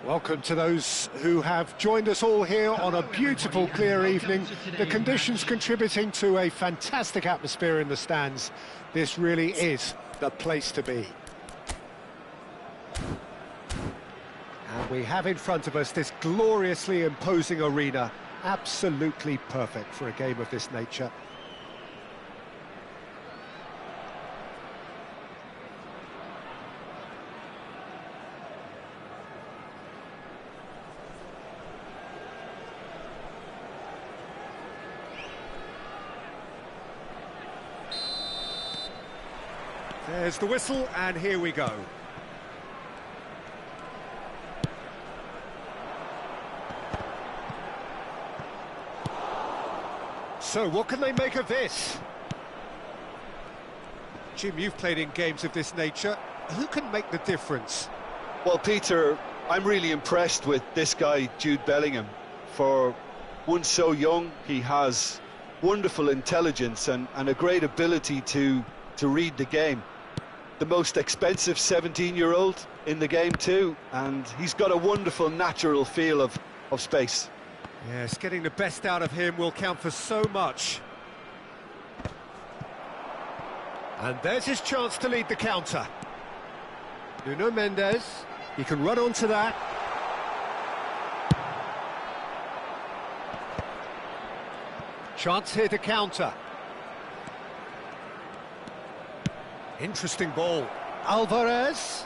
Welcome to those who have joined us all here on a beautiful, clear evening. The conditions contributing to a fantastic atmosphere in the stands. This really is the place to be. And we have in front of us this gloriously imposing arena. Absolutely perfect for a game of this nature. There's the whistle, and here we go. So, what can they make of this? Jim, you've played in games of this nature. Who can make the difference? Well, Peter, I'm really impressed with this guy, Jude Bellingham. For one so young, he has wonderful intelligence and a great ability to read the game. The most expensive 17-year-old in the game too, and he's got a wonderful natural feel of space. Yes, getting the best out of him will count for so much. And there's his chance to lead the counter. Nuno Mendes, he can run onto that. Chance here to counter. Interesting ball. Alvarez.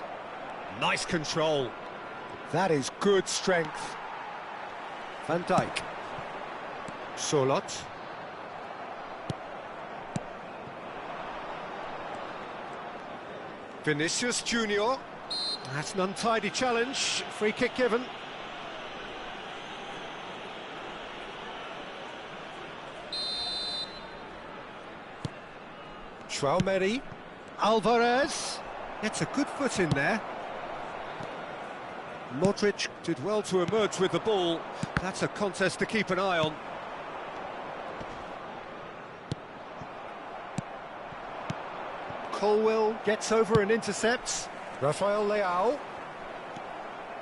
Nice control. That is good strength. Van Dijk. Solot. Vinicius Junior. That's an untidy challenge. Free kick given. Thuan-sony. Alvarez gets a good foot in there. Modric did well to emerge with the ball. That's a contest to keep an eye on. Colwell gets over and intercepts. Rafael Leao.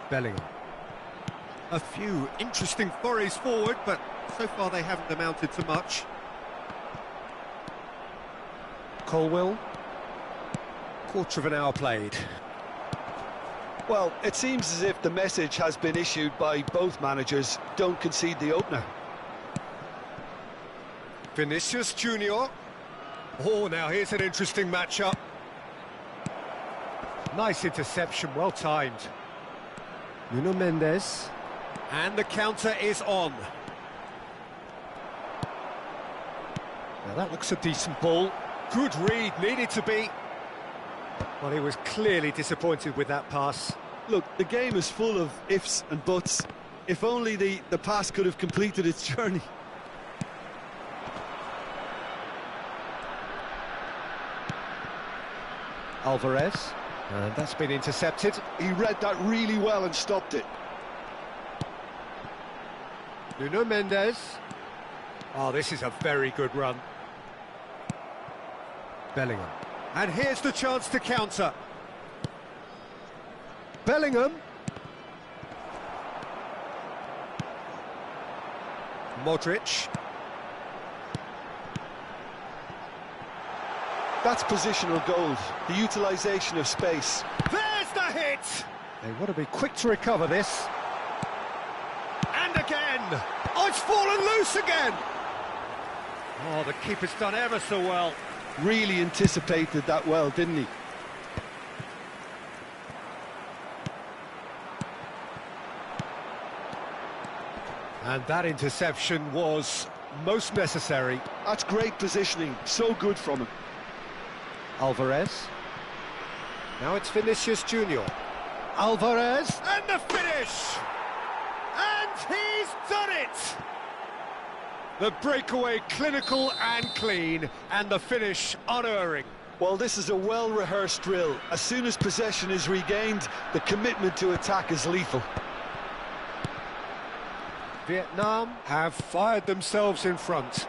Bellingham. A few interesting forays forward, but so far they haven't amounted to much. Colwell. Quarter of an hour played. Well, it seems as if the message has been issued by both managers: don't concede the opener. Vinicius Junior. Oh, now here's an interesting matchup. Nice interception, well timed. Nuno Mendes. And the counter is on. Now that looks a decent ball. Good read, needed to be. Well, he was clearly disappointed with that pass. Look, the game is full of ifs and buts. If only the pass could have completed its journey. Alvarez. And that's been intercepted. He read that really well and stopped it. Nuno Mendes. Oh, this is a very good run. Bellingham. And here's the chance to counter. Bellingham. Modric. That's positional gold, the utilisation of space. There's the hit! They want to be quick to recover this. And again! Oh, it's fallen loose again! Oh, the keeper's done ever so well. Really anticipated that well, didn't he? And that interception was most necessary. That's great positioning, so good from him. Alvarez. Now it's Vinicius Junior. Alvarez, and the finish! And he's done it! The breakaway clinical and clean, and the finish unerring. Well, this is a well-rehearsed drill. As soon as possession is regained, the commitment to attack is lethal. Vietnam have fired themselves in front.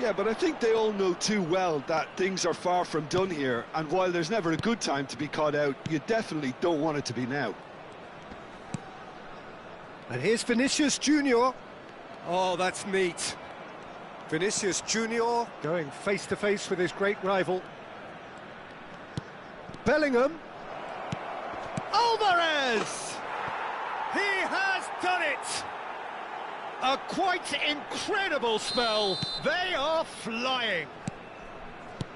Yeah, but I think they all know too well that things are far from done here, and while there's never a good time to be caught out, you definitely don't want it to be now. And here's Vinicius Junior. Oh, that's neat. Vinicius Junior going face-to-face with his great rival. Bellingham. Alvarez! He has done it! A quite incredible spell. They are flying.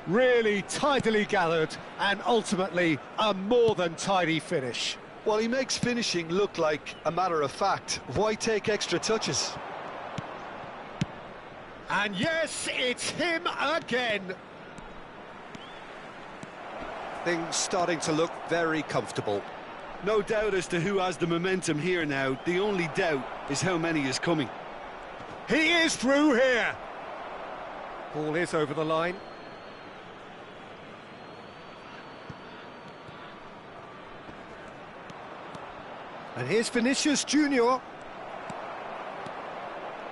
Really tidily gathered, and ultimately a more than tidy finish. Well, he makes finishing look like a matter of fact. Why take extra touches? And yes, it's him again. Things starting to look very comfortable. No doubt as to who has the momentum here now. The only doubt is how many is coming. He is through here. Ball is over the line. And here's Vinicius Junior.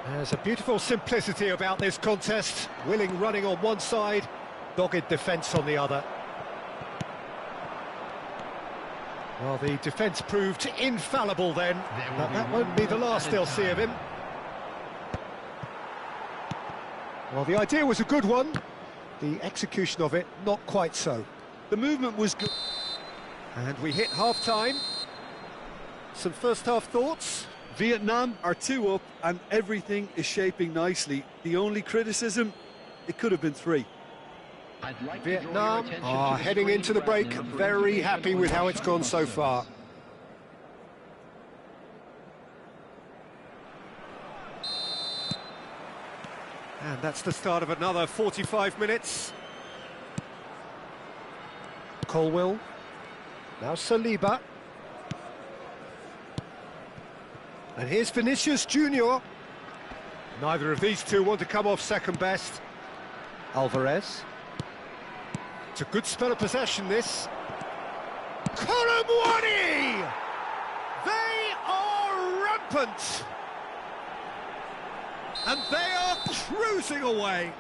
There's a beautiful simplicity about this contest. Willing running on one side, dogged defence on the other. Well, the defence proved infallible then, but that won't be the last they'll see of him. Well, the idea was a good one. The execution of it, not quite so. The movement was good. And we hit half-time. Some first-half thoughts? Vietnam are 2 up and everything is shaping nicely. The only criticism, it could have been 3. Vietnam are heading into the break, very happy with how it's gone so far. And that's the start of another 45 minutes. Colwill. Now Saliba. And here's Vinicius Junior. Neither of these two want to come off second best. Alvarez. It's a good spell of possession, this. Colomwani! They are rampant! And they are cruising away.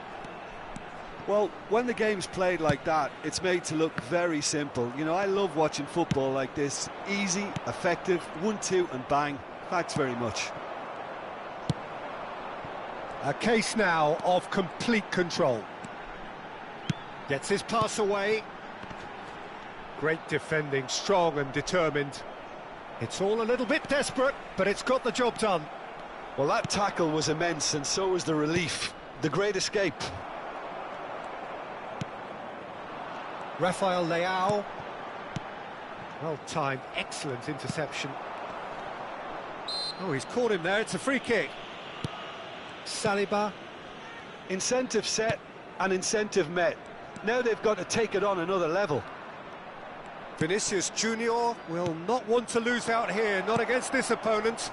Well, when the game's played like that, it's made to look very simple. You know, I love watching football like this. Easy, effective, 1-2 and bang. Thanks very much. A case now of complete control. Gets his pass away. Great defending, strong and determined. It's all a little bit desperate, but it's got the job done. Well, that tackle was immense, and so was the relief. The great escape. Rafael Leao. Well timed, excellent interception. Oh, he's caught him there, it's a free kick. Saliba. Incentive set and incentive met. Now they've got to take it on another level. Vinicius Junior will not want to lose out here, not against this opponent.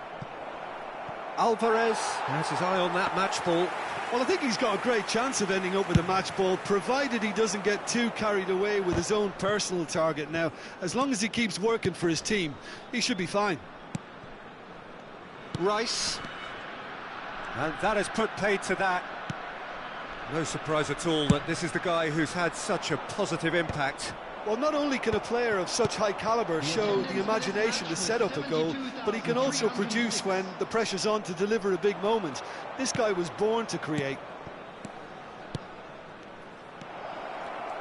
Alvarez has his eye on that match ball. Well, I think he's got a great chance of ending up with a match ball, provided he doesn't get too carried away with his own personal target now. As long as he keeps working for his team, he should be fine. Rice. And that has put paid to that. No surprise at all that this is the guy who's had such a positive impact. Well, not only can a player of such high calibre show the imagination to set up a goal, but he can also produce when the pressure's on to deliver a big moment. This guy was born to create.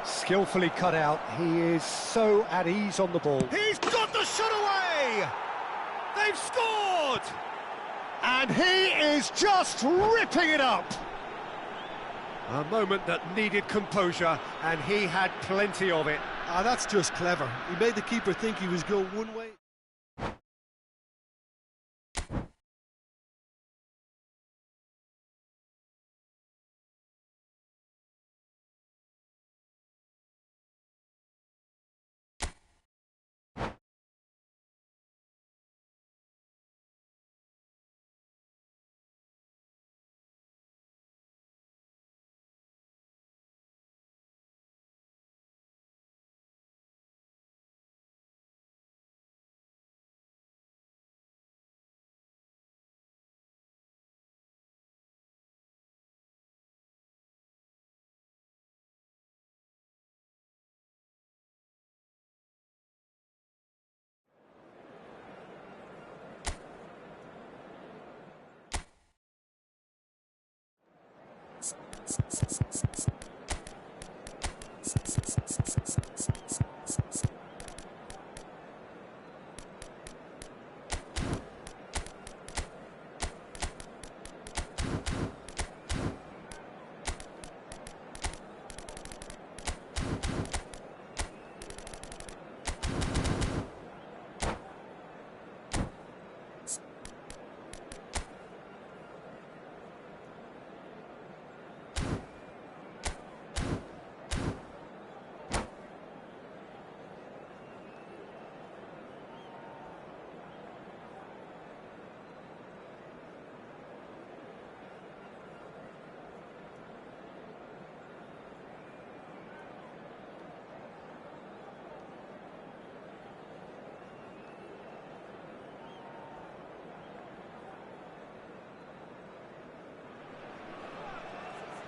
Skillfully cut out. He is so at ease on the ball. He's got the shot away! They've scored! And he is just ripping it up! A moment that needed composure, and he had plenty of it. Ah, that's just clever. He made the keeper think he was going one way.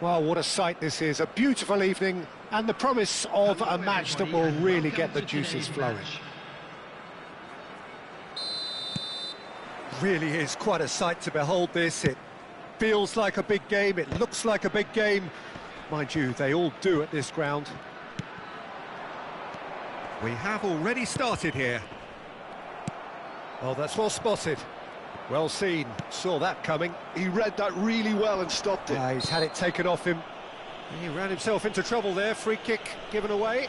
Well, what a sight this is. A beautiful evening and the promise of a match that will really get the juices flowing. Really is quite a sight to behold this. It feels like a big game, it looks like a big game. Mind you, they all do at this ground. We have already started here. Oh, that's well spotted. Well seen, saw that coming. He read that really well and stopped it. Yeah, he's had it taken off him. He ran himself into trouble there, free kick given away.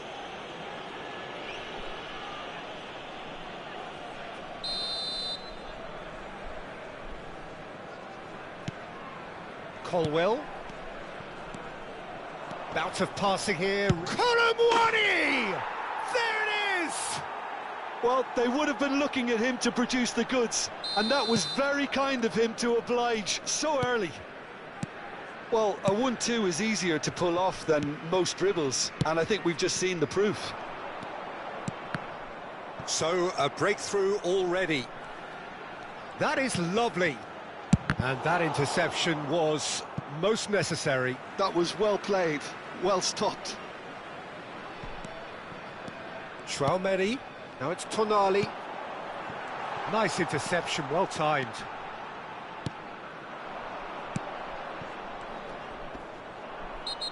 Colwell. Bout of passing here. Thuan-sony! There it is! Well, they would have been looking at him to produce the goods, and that was very kind of him to oblige so early. Well, a 1-2 is easier to pull off than most dribbles, and I think we've just seen the proof. So, a breakthrough already. That is lovely. And that interception was most necessary. That was well played, well stopped. Traumeri. Now it's Tonali. Nice interception, well timed.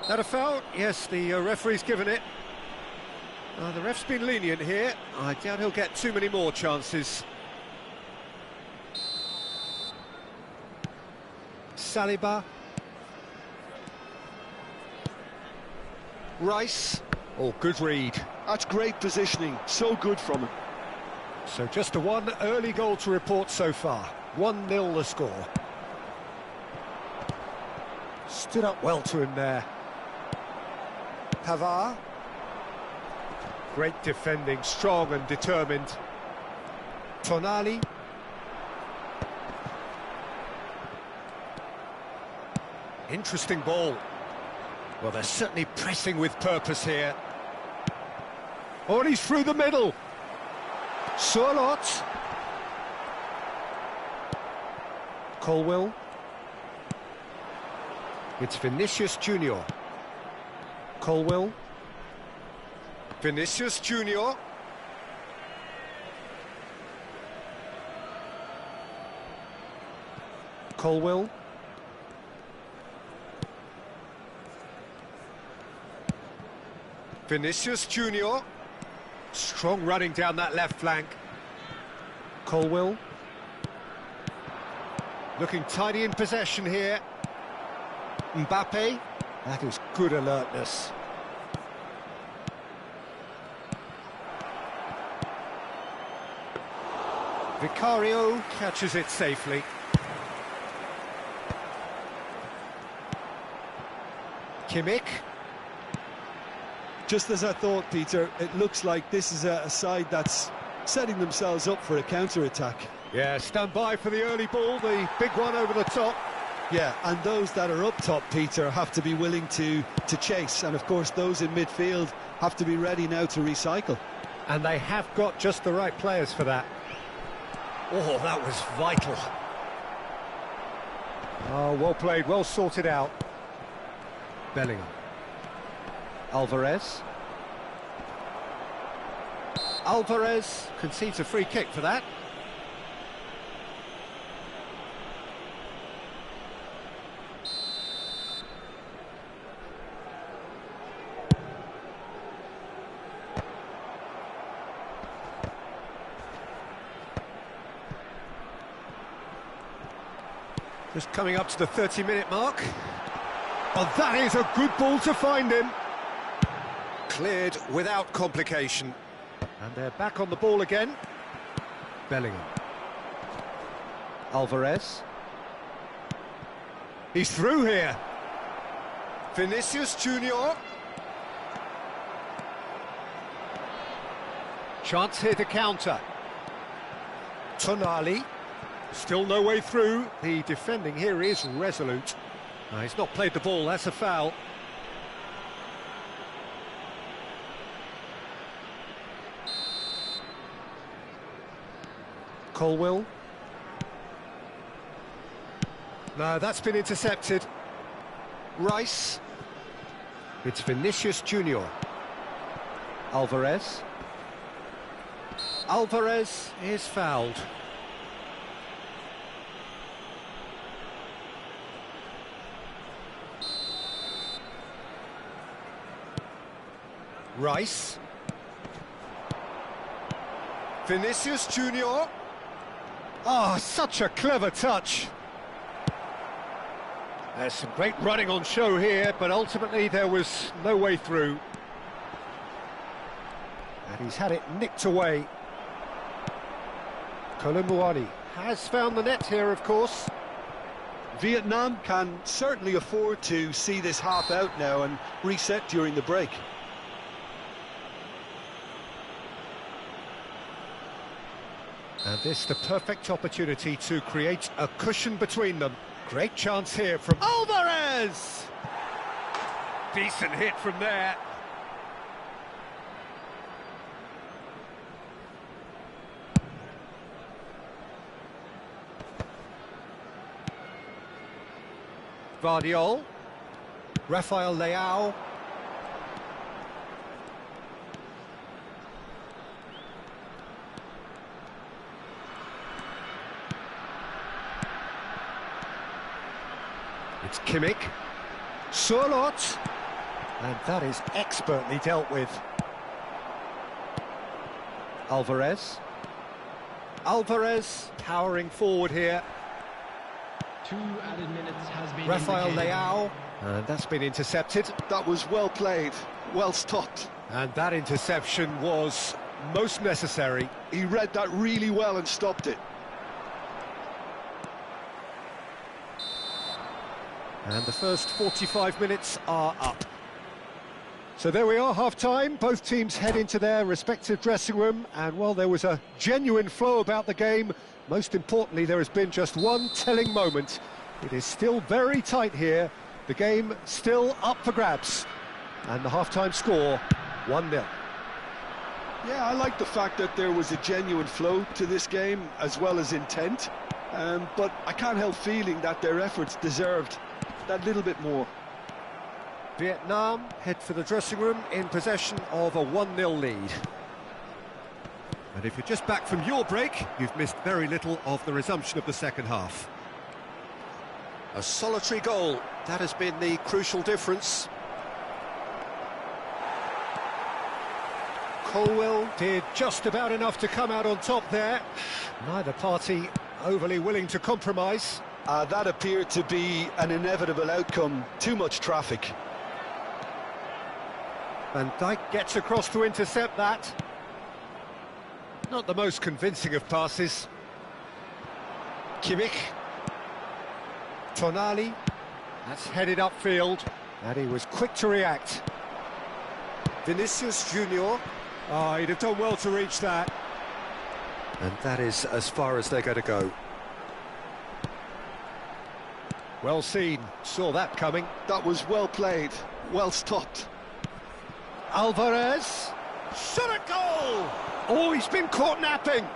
That a foul? Yes, the referee's given it. The ref's been lenient here. I doubt he'll get too many more chances. Saliba. Rice. Oh, good read. That's great positioning, so good from him. So just a one early goal to report so far. 1-0 the score. Stood up well to him there. Pavard. Great defending, strong and determined. Tonali. Interesting ball. Well, they're certainly pressing with purpose here. Oh, and he's through the middle. Sorlot. Colwell. It's Vinicius Junior. Colwell. Vinicius Junior. Colwell. Vinicius Junior. Strong running down that left flank. Colwell. Looking tidy in possession here. Mbappe. That is good alertness. Vicario catches it safely. Kimmich. Just as I thought, Peter, it looks like this is a side that's setting themselves up for a counter-attack. Yeah, stand by for the early ball, the big one over the top. Yeah, and those that are up top, Peter, have to be willing to chase. And, of course, those in midfield have to be ready now to recycle. And they have got just the right players for that. Oh, that was vital. Oh, well played, well sorted out. Bellingham. Alvarez. Alvarez concedes a free kick for that. Just coming up to the 30-minute mark. Oh, that is a good ball to find him. Cleared without complication. And they're back on the ball again. Bellingham. Alvarez. He's through here. Vinicius Junior. Chance here to counter. Tonali. Still no way through. The defending here is resolute. He's not played the ball, that's a foul. Colwill. No, that's been intercepted. Rice. It's Vinicius Junior. Alvarez. Alvarez is fouled. Rice. Vinicius Junior. Oh, such a clever touch. There's some great running on show here, but ultimately there was no way through. And he's had it nicked away. Colomboani has found the net here, of course. Vietnam can certainly afford to see this half out now and reset during the break. And this the perfect opportunity to create a cushion between them. Great chance here from Alvarez! Decent hit from there. Vardiol. Rafael Leao. It's Kimmich. Sörloth. And that is expertly dealt with. Alvarez. Alvarez powering forward here. 2 added minutes has been Rafael indicated. Leao. And that's been intercepted. That was well played, well stopped. And that interception was most necessary. He read that really well and stopped it. And the first 45 minutes are up. So there we are, half-time. Both teams head into their respective dressing room. And while there was a genuine flow about the game, most importantly, there has been just one telling moment. It is still very tight here. The game still up for grabs. And the half-time score, 1-0. Yeah, I like the fact that there was a genuine flow to this game as well as intent. But I can't help feeling that their efforts deserved that little bit more. Vietnam head for the dressing room in possession of a 1-0 lead. And if you're just back from your break, you've missed very little of the resumption of the second half. A solitary goal, that has been the crucial difference. Colwill did just about enough to come out on top there. Neither party overly willing to compromise. That appeared to be an inevitable outcome. Too much traffic. Van Dijk gets across to intercept that. Not the most convincing of passes. Kimmich. Tonali. That's headed upfield. And he was quick to react. Vinicius Junior. Oh, he'd have done well to reach that. And that is as far as they're going to go. Well seen, saw that coming. That was well played, well stopped. Alvarez. Shot a goal! Oh, he's been caught napping.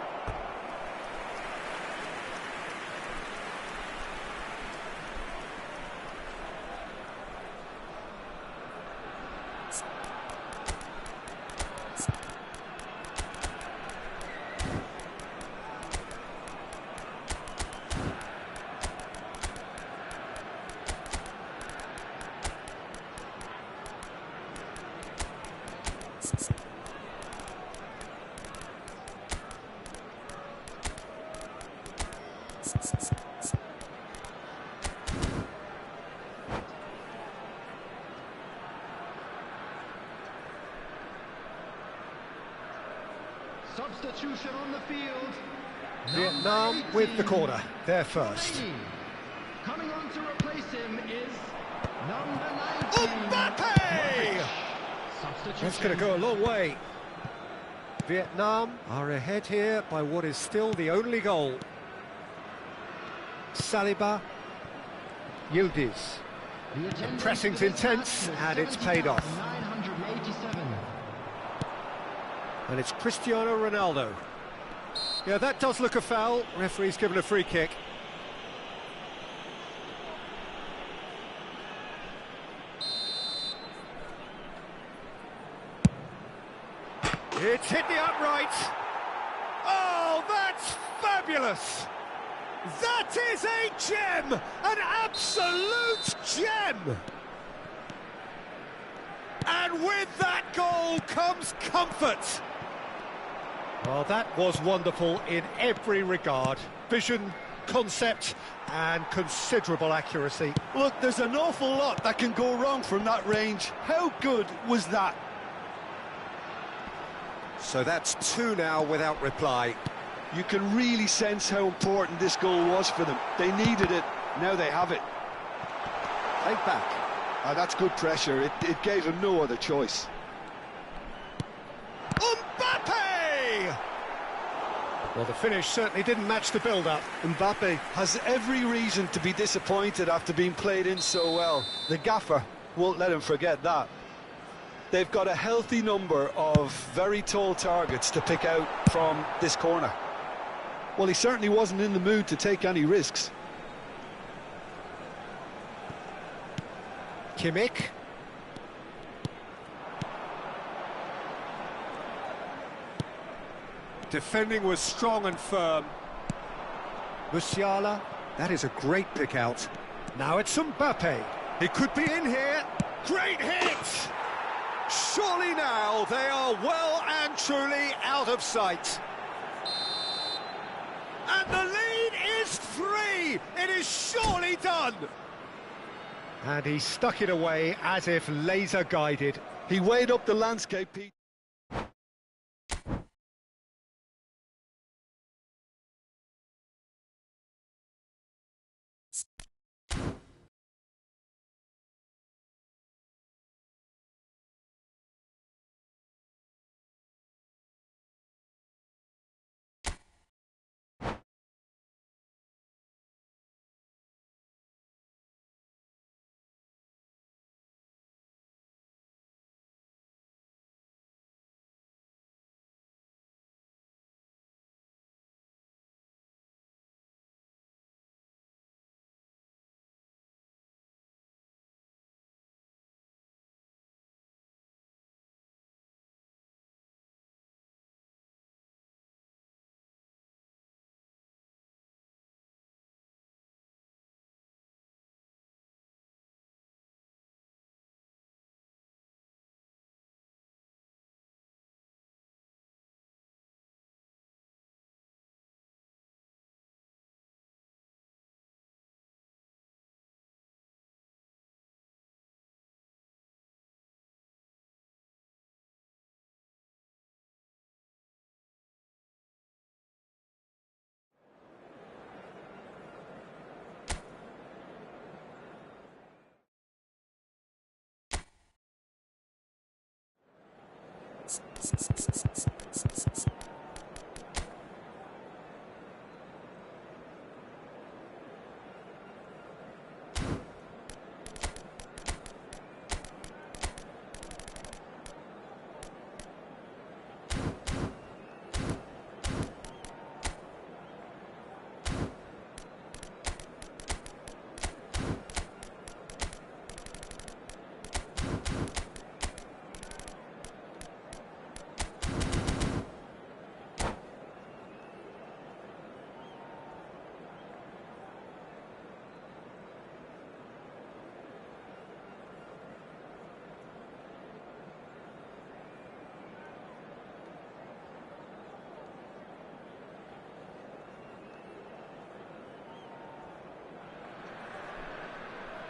substitution on the field. Vietnam with the corner, they're first. Coming on to replace him is number 19. Mbappe! Substitution. That's going to go a long way. Vietnam are ahead here by what is still the only goal. Saliba, Yildiz. The pressing's intense and it's paid off. 987. And it's Cristiano Ronaldo. Yeah, that does look a foul. Referee's given a free kick. It's hit the upright. Oh, that's fabulous! That is a gem! An absolute gem! And with that goal comes comfort. Well, that was wonderful in every regard. Vision, concept, and considerable accuracy. Look, there's an awful lot that can go wrong from that range. How good was that? So that's two now without reply. You can really sense how important this goal was for them. They needed it, now they have it. Played back. That's good pressure, it gave him no other choice. Mbappe! Well, the finish certainly didn't match the build-up. Mbappe has every reason to be disappointed after being played in so well. The gaffer won't let him forget that. They've got a healthy number of very tall targets to pick out from this corner. Well, he certainly wasn't in the mood to take any risks. Kimmich. Defending was strong and firm. Musiala, that is a great pick out. Now it's Mbappe. He could be in here. Great hit! Surely now they are well and truly out of sight. And the lead is 3! It is surely done! And he stuck it away as if laser-guided. He weighed up the landscape, Pete.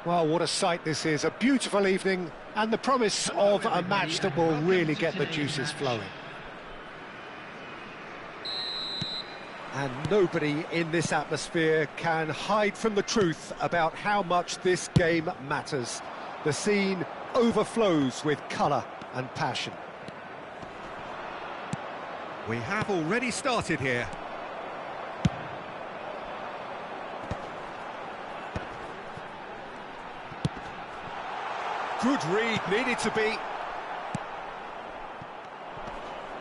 Well, what a sight this is. A beautiful evening and the promise of a match that will really get the juices flowing. And nobody in this atmosphere can hide from the truth about how much this game matters. The scene overflows with colour and passion. We have already started here. Good read, needed to be.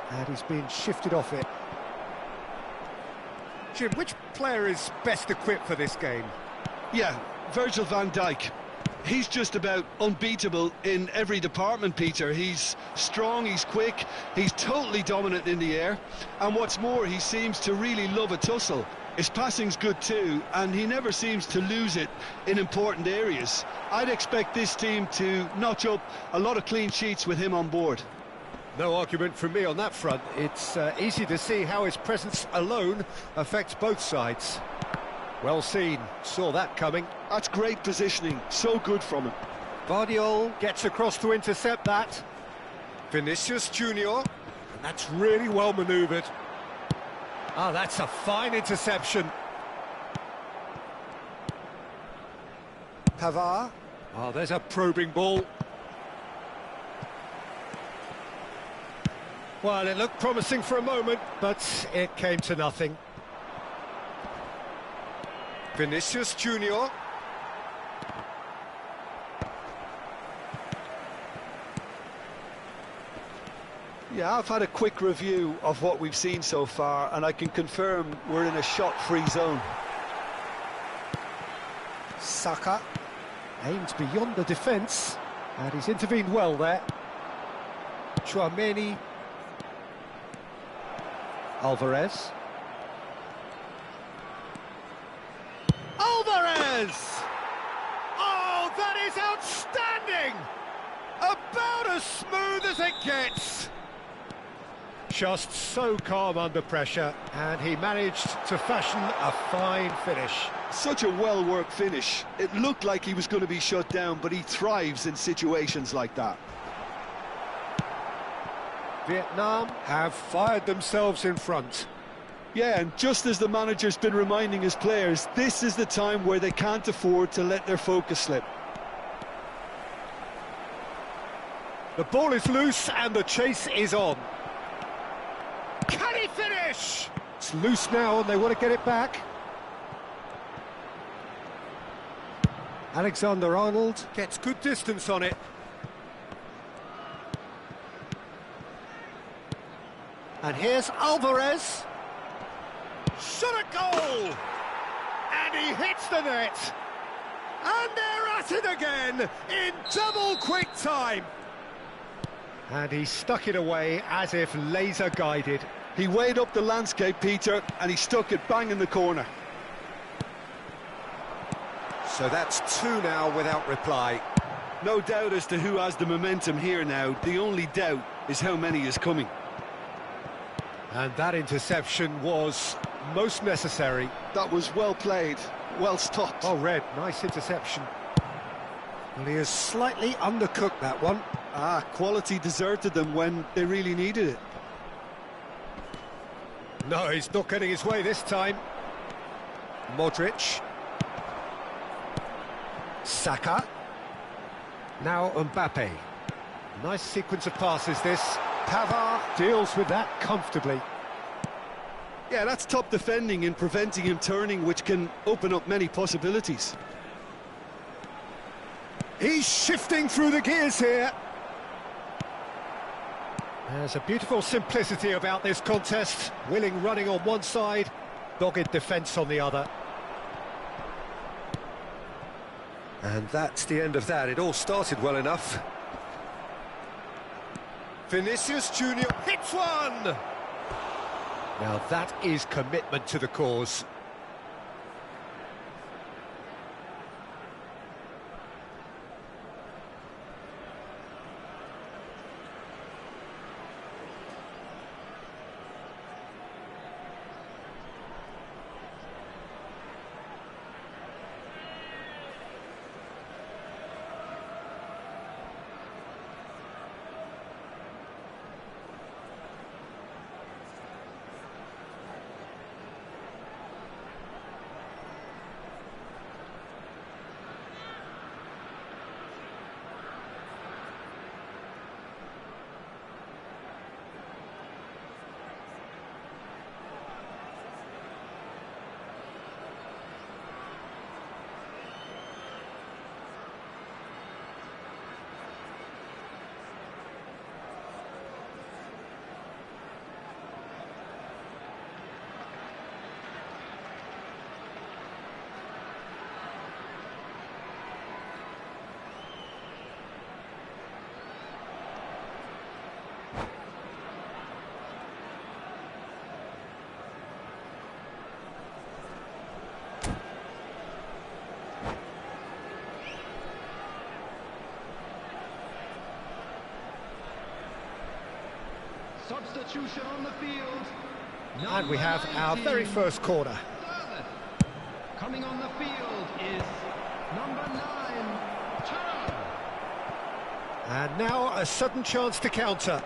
And he's been shifted off it. Jim, which player is best equipped for this game? Yeah, Virgil van Dijk. He's just about unbeatable in every department, Peter. He's strong, he's quick, he's totally dominant in the air. And what's more, he seems to really love a tussle. His passing's good too, and he never seems to lose it in important areas. I'd expect this team to notch up a lot of clean sheets with him on board. No argument from me on that front. It's easy to see how his presence alone affects both sides. Well seen, saw that coming. That's great positioning, so good from him. Guardiola gets across to intercept that. Vinicius Junior, and that's really well manoeuvred. Ah, that's a fine interception. Pavard. Oh, there's a probing ball. Well, it looked promising for a moment, but it came to nothing. Vinicius Junior. Yeah, I've had a quick review of what we've seen so far, and I can confirm we're in a shot-free zone. Saka aimed beyond the defence, and he's intervened well there. Chouameni. Alvarez. Alvarez! Oh, that is outstanding! About as smooth as it gets. Just so calm under pressure, and he managed to fashion a fine finish. Such a well-worked finish. It looked like he was going to be shut down, but he thrives in situations like that. Vietnam have fired themselves in front. Yeah, and just as the manager's been reminding his players, this is the time where they can't afford to let their focus slip. The ball is loose and the chase is on. Can he finish? It's loose now and they want to get it back. Alexander-Arnold gets good distance on it. And here's Alvarez. Shot a goal! And he hits the net. And they're at it again in double quick time. And he stuck it away as if laser guided. He weighed up the landscape, Peter, and he stuck it bang in the corner. So that's two now without reply. No doubt as to who has the momentum here now. The only doubt is how many is coming. And that interception was most necessary. That was well played, well stopped. Oh, Red, nice interception. Well, he has slightly undercooked that one. Ah, quality deserted them when they really needed it. No, he's not getting his way this time. Modric. Saka. Now Mbappe. Nice sequence of passes this. Pavard deals with that comfortably. Yeah, that's top defending and preventing him turning, which can open up many possibilities. He's shifting through the gears here. There's a beautiful simplicity about this contest. Willing running on one side, dogged defence on the other. And that's the end of that. It all started well enough. Vinicius Junior hits one! Now that is commitment to the cause. Substitution on the field. And we have our very first corner. Coming on the field is number 9, Thuan. And now a sudden chance to counter.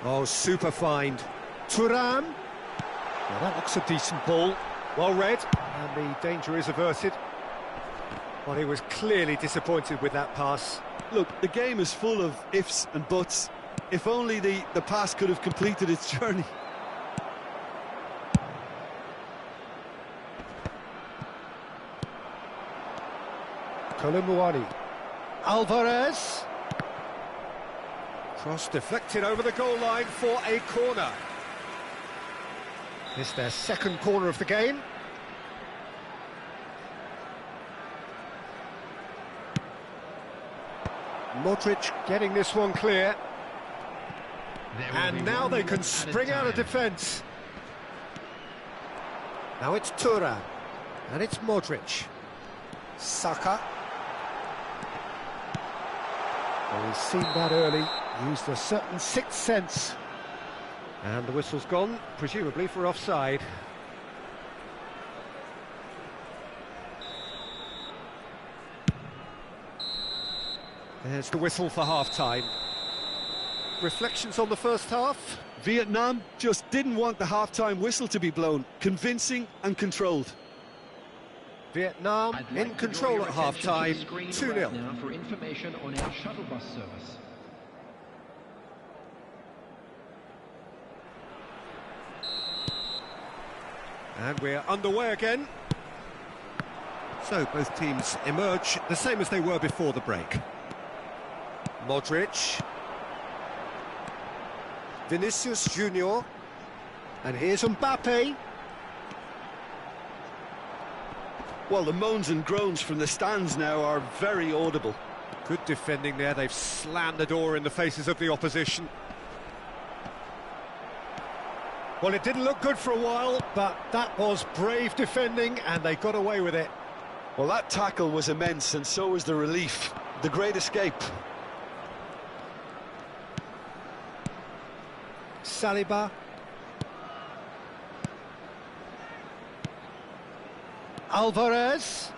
Oh, super find. Thuan. Well, that looks a decent ball. Well read, and the danger is averted. Well, he was clearly disappointed with that pass. Look, the game is full of ifs and buts. If only the pass could have completed its journey. Thuan-sony. Alvarez. Cross deflected over the goal line for a corner. It's their second corner of the game. Modric getting this one clear. And now they can spring out of defence. Now it's Thuan. And it's Modric. Saka. Well, he's seen that early, used a certain sixth sense. And the whistle's gone, presumably for offside. There's the whistle for half-time. Reflections on the first half? Vietnam just didn't want the half-time whistle to be blown. Convincing and controlled. Vietnam in control at half-time, 2-0. Now for information on our shuttle bus service. And we're underway again. So both teams emerge the same as they were before the break. Modric. Vinicius Junior. And here's Mbappe. Well, the moans and groans from the stands now are very audible. Good defending there, they've slammed the door in the faces of the opposition. Well, it didn't look good for a while, but that was brave defending and they got away with it. Well, that tackle was immense, and so was the relief. The great escape. Saliba. Alvarez.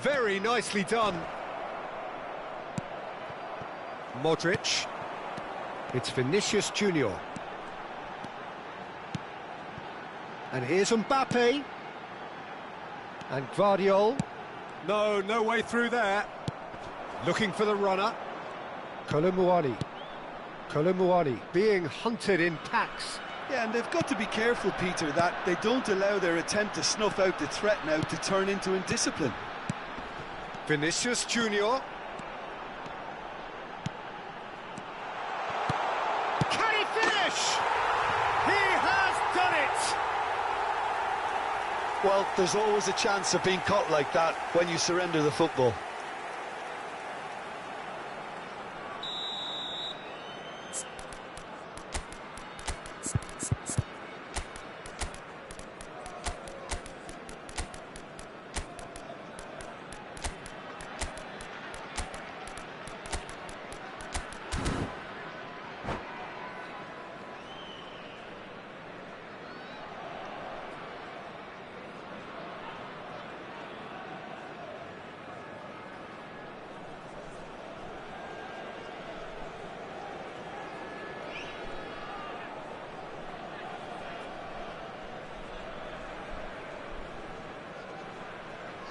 Very nicely done. Modric. It's Vinicius Junior. And here's Mbappe. And Guardiol. No way through there. Looking for the runner. Thuan-sony. Thuan-sony being hunted in packs. Yeah, and they've got to be careful, Peter, that they don't allow their attempt to snuff out the threat now to turn into indiscipline. Vinicius Junior. Can he finish? He has done it! Well, there's always a chance of being caught like that when you surrender the football.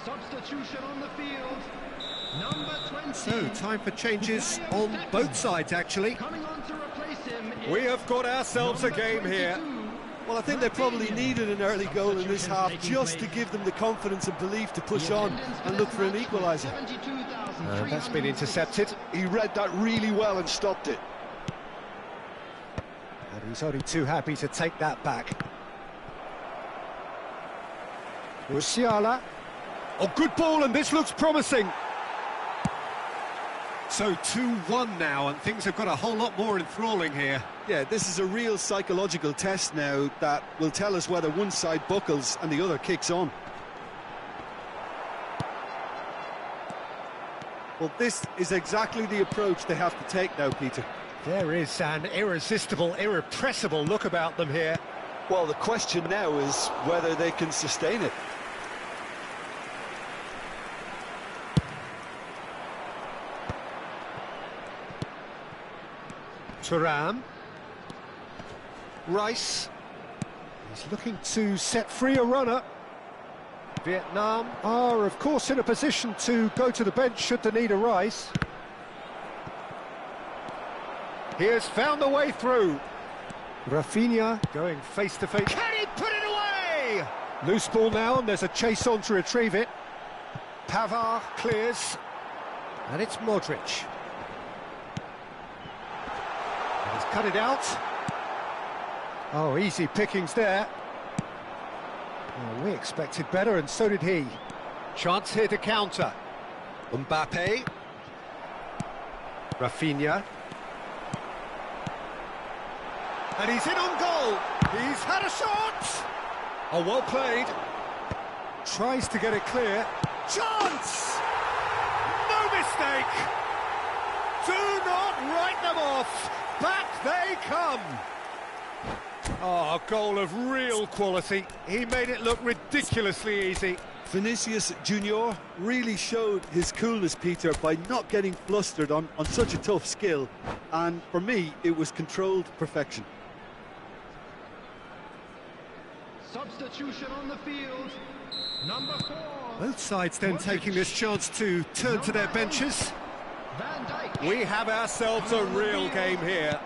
Substitution on the field. Number 20. So, time for changes on both sides, actually. Coming on to replace him We is have got ourselves a game here. Well, I think they probably needed an early goal in this half just to give them the confidence and belief to push on and look for an equaliser. That's been intercepted. He read that really well and stopped it. And he's only too happy to take that back. Musiala. Oh, good ball, and this looks promising. So 2-1 now, and things have got a whole lot more enthralling here. Yeah, this is a real psychological test now that will tell us whether one side buckles and the other kicks on. Well, this is exactly the approach they have to take now, Peter. There is an irresistible, irrepressible look about them here. Well, the question now is whether they can sustain it. Thuram. Rice. He's looking to set free a runner. Vietnam are, of course, in a position to go to the bench should the need arise. He has found a way through. Rafinha going face-to-face. Can he put it away? Loose ball now, and there's a chase on to retrieve it. Pavard clears. And it's Modric. And he's cut it out. Oh, easy pickings there. Oh, we expected better, and so did he. Chance here to counter. Mbappe. Rafinha. And he's in on goal. He's had a shot. Oh, well played. Tries to get it clear. Chance! No mistake! Do not write them off. Back they come. Oh, a goal of real quality. He made it look ridiculously easy. Vinicius Junior really showed his coolness, Peter, by not getting flustered on such a tough skill. And for me, it was controlled perfection. Substitution on the field. Number 4. Both sides then taking this chance to turn to their benches. Van Dijk. We have ourselves a real game here.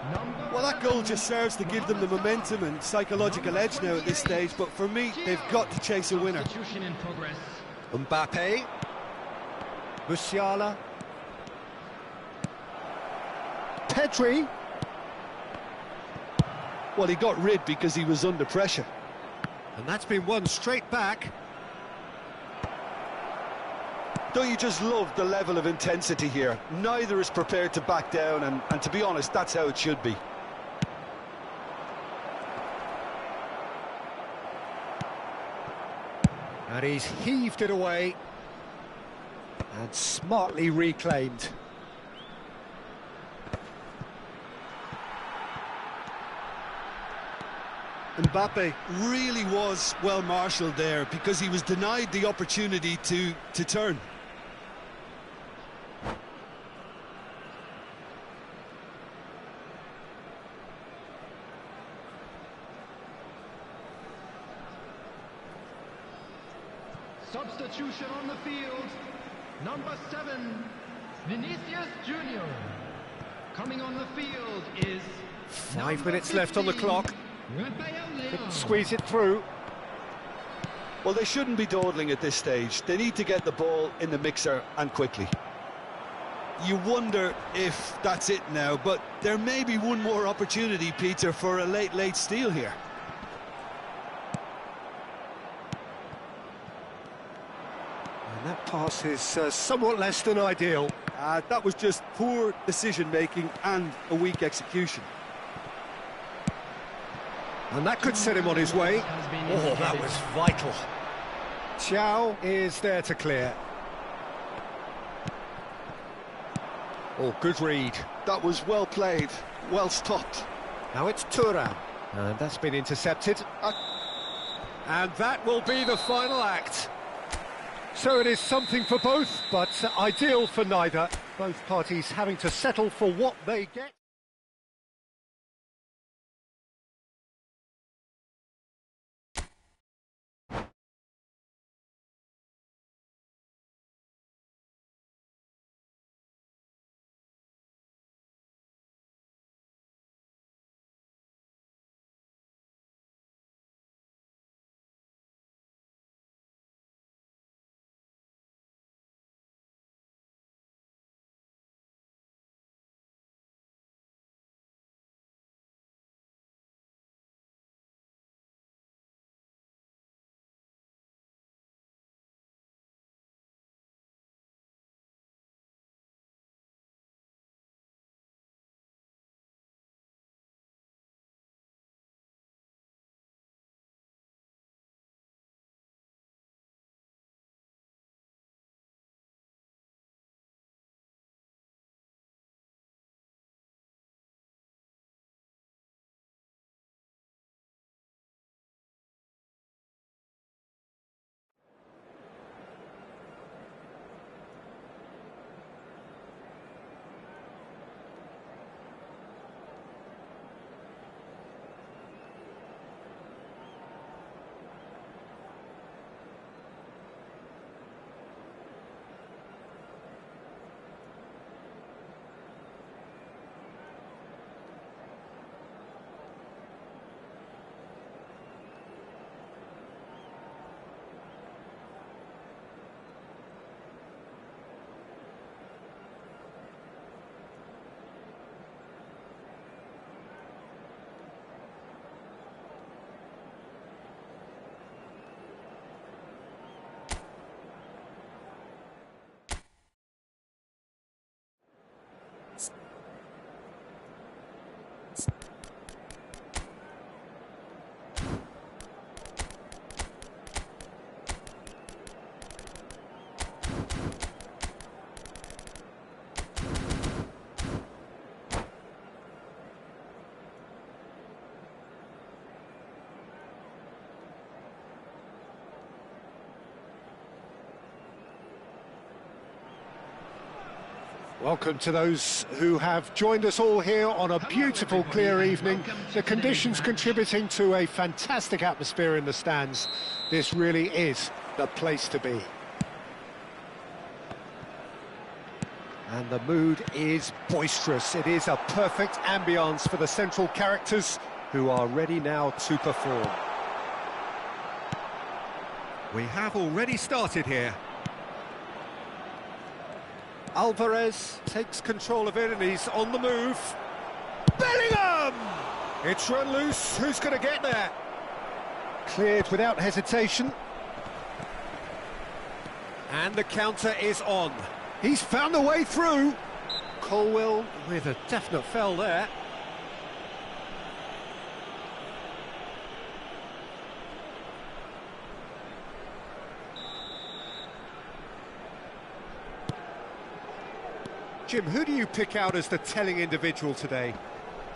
Well, that goal just serves to give them the momentum and psychological edge now at this stage, but for me, they've got to chase a winner. Substitution in progress. Mbappe. Musiala. Pedri. Well, he got rid because he was under pressure. And that's been won straight back. Don't you just love the level of intensity here? Neither is prepared to back down, and to be honest, that's how it should be. And he's heaved it away. And smartly reclaimed. Mbappe really was well marshalled there because he was denied the opportunity to turn. Substitution on the field. Number 7, Vinicius Junior. Coming on the field is 5 minutes left on the 15, clock. Rafael Leão. Squeeze it through. Well, they shouldn't be dawdling at this stage. They need to get the ball in the mixer, and quickly. You wonder if that's it now, but there may be one more opportunity, Peter, for a late steal here. And that pass is somewhat less than ideal. That was just poor decision-making and a weak execution. And that could set him on his way. Oh, that was vital. Thiaw is there to clear. Oh, good read. That was well played, well stopped. Now it's Thuram. And that's been intercepted. And that will be the final act. So it is something for both, but ideal for neither. Both parties having to settle for what they get. Welcome to those who have joined us all here on a beautiful, clear evening. The conditions contributing to a fantastic atmosphere in the stands. This really is the place to be. And the mood is boisterous. It is a perfect ambience for the central characters who are ready now to perform. We have already started here. Alvarez takes control of it and he's on the move. Bellingham! It's run loose. Who's going to get there? Cleared without hesitation. And the counter is on. He's found a way through. Colwill with a definite foul there. Jim, who do you pick out as the telling individual today?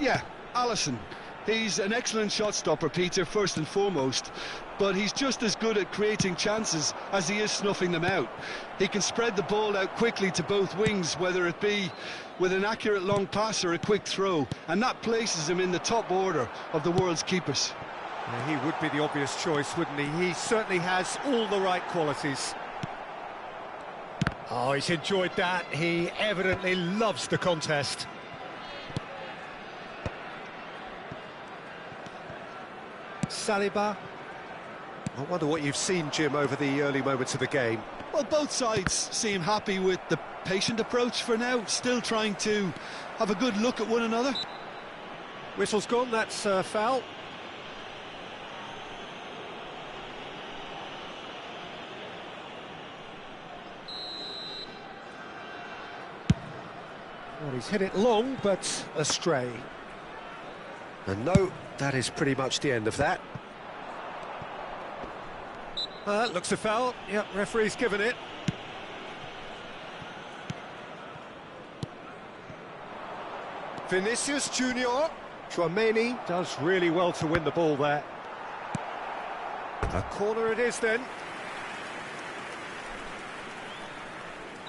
Yeah, Alisson. He's an excellent shot stopper, Peter, first and foremost, but he's just as good at creating chances as he is snuffing them out. He can spread the ball out quickly to both wings, whether it be with an accurate long pass or a quick throw, and that places him in the top order of the world's keepers. Yeah, he would be the obvious choice, wouldn't he? He certainly has all the right qualities. Oh, he's enjoyed that. He evidently loves the contest. Saliba. I wonder what you've seen, Jim, over the early moments of the game. Well, both sides seem happy with the patient approach for now, still trying to have a good look at one another. Whistle's gone, that's foul. Well, he's hit it long, but astray. And no, that is pretty much the end of that. That looks a foul. Yep, referee's given it. Vinicius Junior. Thuan-sony does really well to win the ball there. A corner it is then.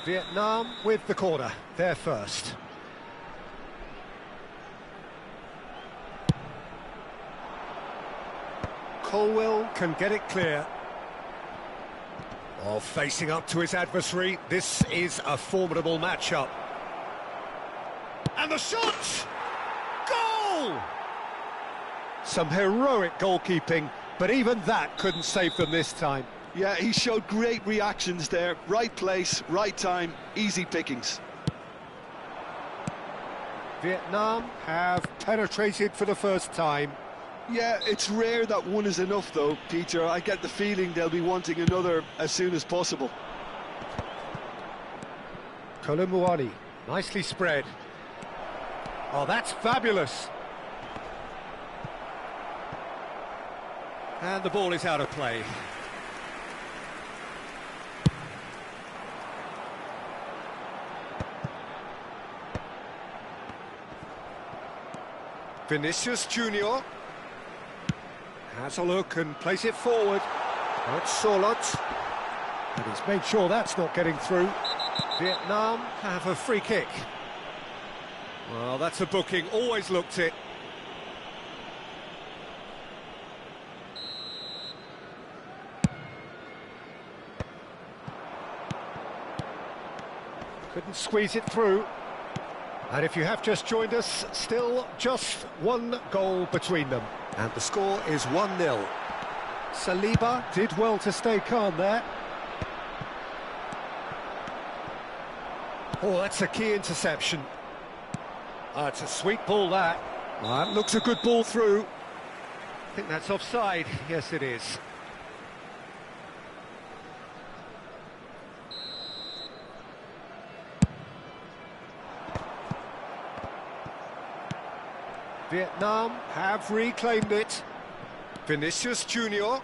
Vietnam with the corner, they're first. Colwill can get it clear. Oh, facing up to his adversary, this is a formidable matchup. And the shot! Goal! Some heroic goalkeeping, but even that couldn't save them this time. Yeah, he showed great reactions there. Right place, right time, easy pickings. Vietnam have penetrated for the first time. Yeah, it's rare that one is enough though, Peter. I get the feeling they'll be wanting another as soon as possible. Colomboani, nicely spread. Oh, that's fabulous. And the ball is out of play. Vinicius Junior has a look and plays it forward. It's Solot, and he's made sure that's not getting through. Vietnam have a free kick. Well, that's a booking, always looked it. Couldn't squeeze it through. And if you have just joined us, still just one goal between them. And the score is 1-0. Saliba did well to stay calm there. Oh, that's a key interception. Oh, it's a sweet ball, that. Well, that looks a good ball through. I think that's offside. Yes, it is. Vietnam have reclaimed it. Vinicius Junior.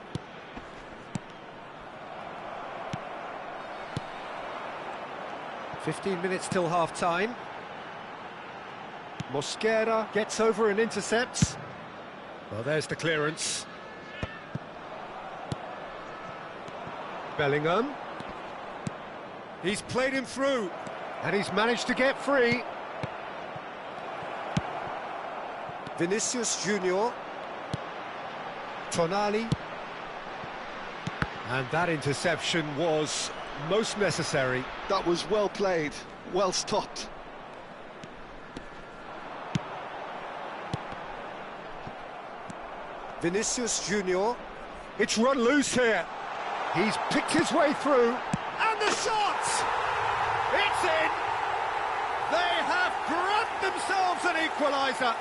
"15 minutes till half-time. Mosquera gets over and intercepts. Well, there's the clearance. Bellingham. He's played him through. And he's managed to get free. Vinicius Junior. Tonali. And that interception was most necessary. That was well played, well stopped. Vinicius Junior. It's run loose here. He's picked his way through. And the shot! It's in! They have grabbed themselves an equaliser.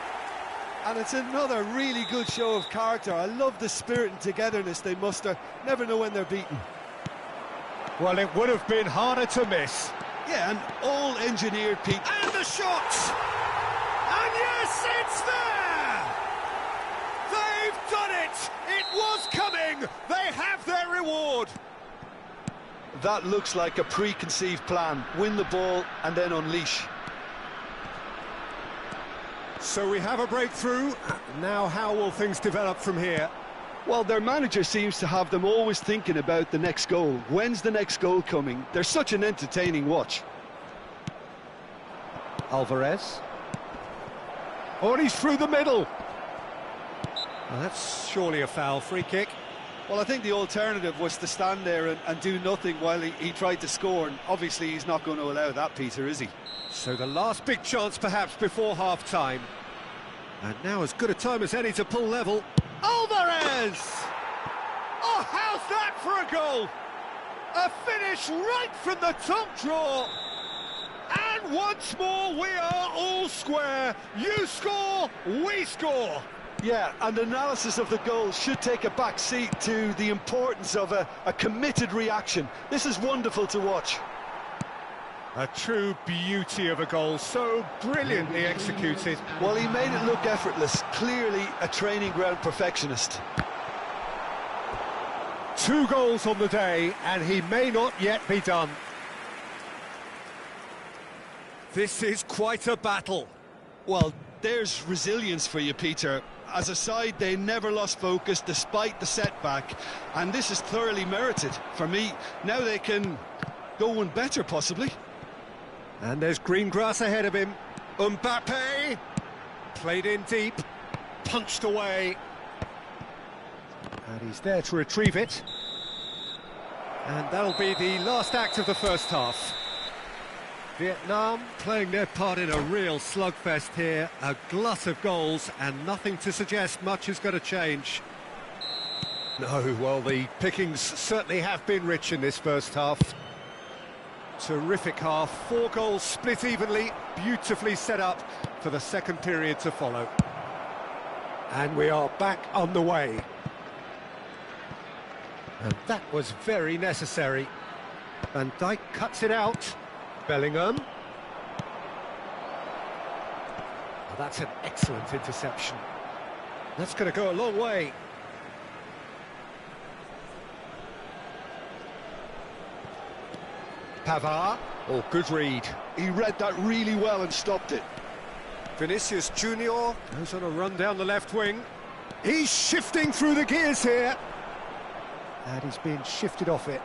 And it's another really good show of character. I love the spirit and togetherness they muster. Never know when they're beaten. Well, it would have been harder to miss. Yeah, and all engineered, Pete. And the shot! And yes, it's there! They've done it! It was coming! They have their reward! That looks like a preconceived plan. Win the ball and then unleash. So we have a breakthrough. Now how will things develop from here? Well, their manager seems to have them always thinking about the next goal. When's the next goal coming? They're such an entertaining watch. Alvarez. Oh, and he's through the middle. Well, that's surely a foul. Free kick. Well, I think the alternative was to stand there and do nothing while he tried to score. And obviously he's not going to allow that, Peter, is he? So the last big chance perhaps before half-time. And now as good a time as any to pull level. Alvarez! Oh, how's that for a goal? A finish right from the top draw. And once more we are all square. You score, we score. Yeah, and analysis of the goal should take a back seat to the importance of a committed reaction. This is wonderful to watch. A true beauty of a goal, so brilliantly executed. Well, he made it look effortless. Clearly a training ground perfectionist. 2 goals on the day, and he may not yet be done. This is quite a battle. Well, there's resilience for you, Peter. As a side, they never lost focus despite the setback, and this is thoroughly merited. For me, now they can go one better, possibly. And there's green grass ahead of him. Mbappe, played in deep, punched away. And he's there to retrieve it. And that'll be the last act of the first half. Vietnam playing their part in a real slugfest here. A glut of goals and nothing to suggest much is going to change. No, well, the pickings certainly have been rich in this first half. Terrific half, 4 goals split evenly, beautifully set up for the second period to follow. And we are back on the way. And that was very necessary. Van Dijk cuts it out. Bellingham. Oh, that's an excellent interception. That's going to go a long way. Pavard. Oh, good read. He read that really well and stopped it. Vinicius Junior goes on a run down the left wing. He's shifting through the gears here. And he's being shifted off it.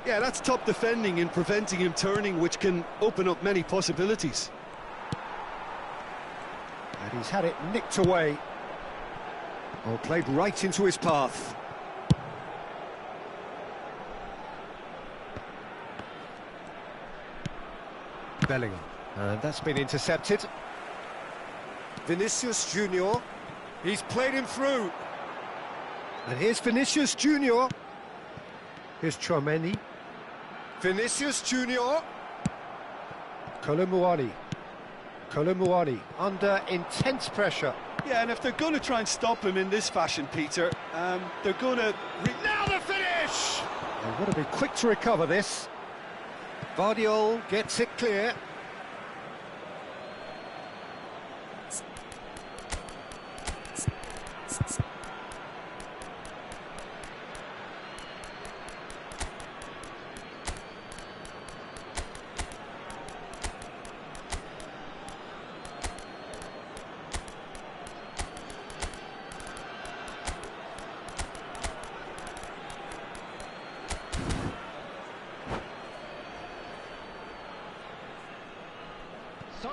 Yeah, that's top defending and preventing him turning, which can open up many possibilities. And he's had it nicked away. Oh, played right into his path. Bellingham. And that's been intercepted. Vinicius Junior. He's played him through. And here's Vinicius Junior. Here's Chouameni. Vinicius Junior. Kolomuani. Kolomuani under intense pressure. Yeah, and if they're going to try and stop him in this fashion, Peter, they're going to... Now the finish! They've got to be quick to recover this. Vardiol gets it clear.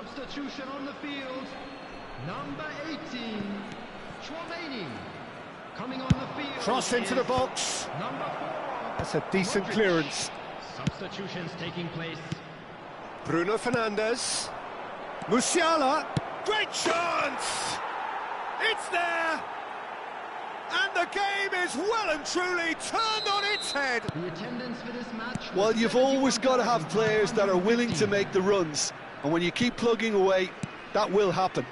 Substitution on the field. Number 18, thuan-sony. Coming on the field. Cross into the box. Number 4. That's a decent clearance. Substitutions taking place. Bruno Fernandes. Musiala. Great chance! It's there! And the game is well and truly turned on its head. The attendance for this match. Well, you've always got to have players that are willing to make the runs, and when you keep plugging away, that will happen.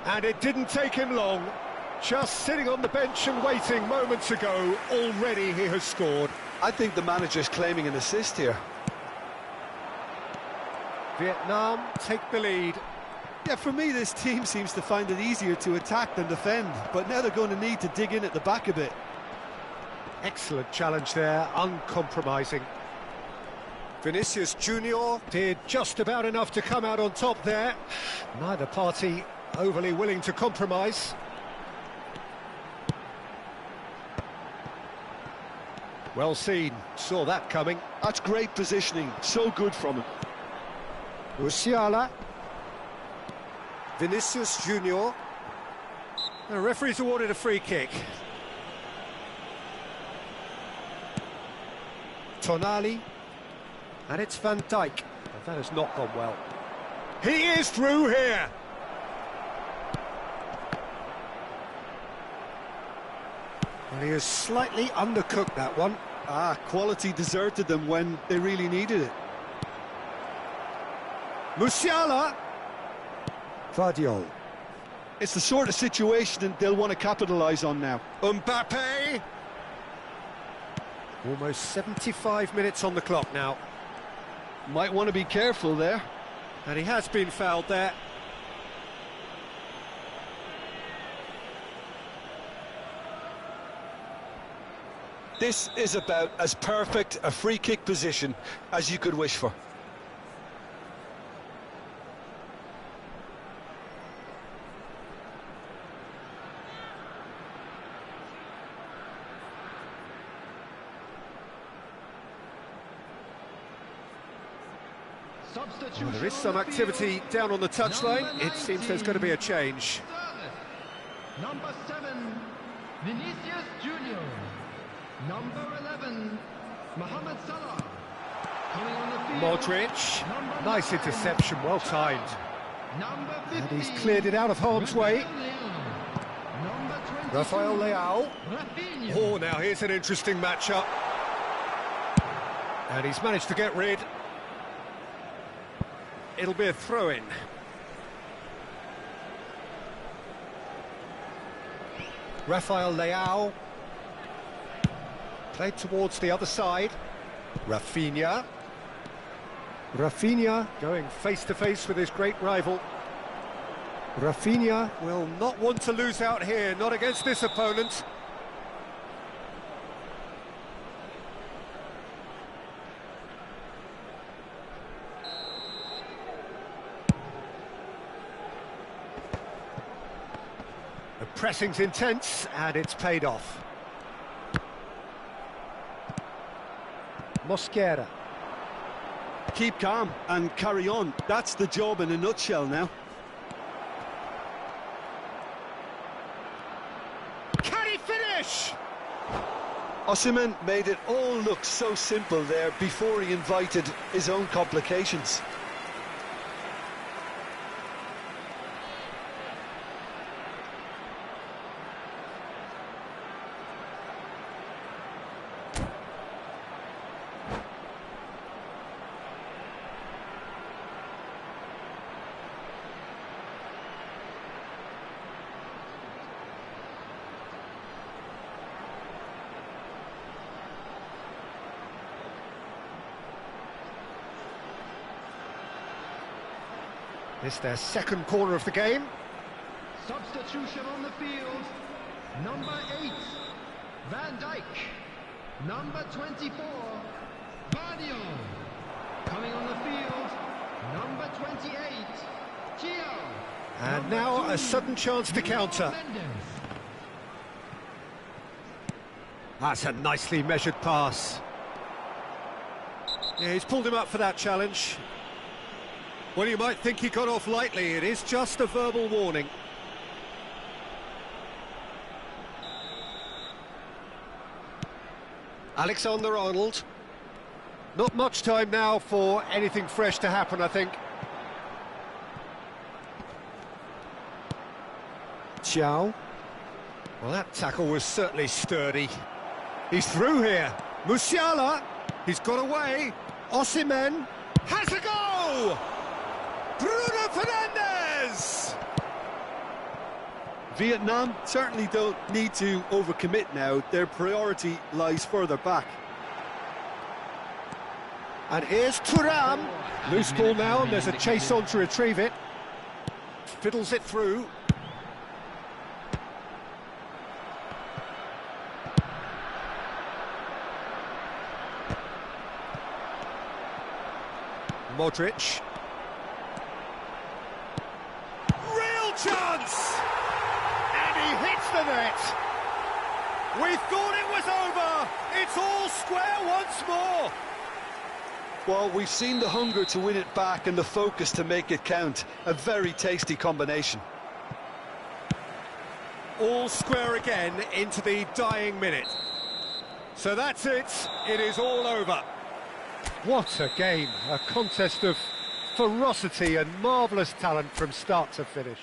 And it didn't take him long. Just sitting on the bench and waiting moments ago, already he has scored. I think the manager's claiming an assist here. Vietnam take the lead. Yeah, for me, this team seems to find it easier to attack than defend, but now they're going to need to dig in at the back a bit. Excellent challenge there, uncompromising. Vinicius Junior did just about enough to come out on top there. Neither party overly willing to compromise. Well seen, saw that coming. That's great positioning, so good from him. Musiala. Vinicius Junior. The referee's awarded a free kick. Tonali. And it's Van Dijk. But that has not gone well. He is through here. And he has slightly undercooked that one. Quality deserted them when they really needed it. Musiala. Vardiol. It's the sort of situation that they'll want to capitalise on now. Mbappe. Almost 75 minutes on the clock now. Might want to be careful there. And he has been fouled there. This is about as perfect a free kick position as you could wish for. Well, there is some activity down on the touchline. It seems there's going to be a change. Number 7, Vinicius Junior. Number 11, Mohamed Salah. Coming on the field. Modric. Nice interception, well timed. Number 50, And he's cleared it out of harm's way. Number 22, Rafael Leao. Rafinha. Oh, now here's an interesting matchup. And he's managed to get rid. It'll be a throw-in. Rafael Leao. Played towards the other side. Rafinha. Rafinha going face-to-face with his great rival. Rafinha will not want to lose out here, not against this opponent. The pressing's intense, and it's paid off. Mosquera. Keep calm and carry on. That's the job in a nutshell now. Can he finish? Osimhen made it all look so simple there before he invited his own complications. This their second corner of the game. Substitution on the field. Number 8, Van Dijk. Number 24, Vardiol. Coming on the field, number 28, Gio. And now a sudden chance to counter. That's a nicely measured pass. Yeah, he's pulled him up for that challenge. Well, you might think he got off lightly. It is just a verbal warning. Alexander-Arnold. Not much time now for anything fresh to happen, I think. Xiao. Well, that tackle was certainly sturdy. He's through here. Musiala. He's got away. Osimhen has a go! Bruno Fernandes! Vietnam certainly don't need to overcommit now. Their priority lies further back. And here's Thuram. Loose ball now, and there's a chase on to retrieve it. Fiddles it through. Modric. Real chance! And he hits the net! We thought it was over! It's all square once more! Well, we've seen the hunger to win it back and the focus to make it count. A very tasty combination. All square again into the dying minute. So that's it. It is all over. What a game, a contest of ferocity and marvellous talent from start to finish.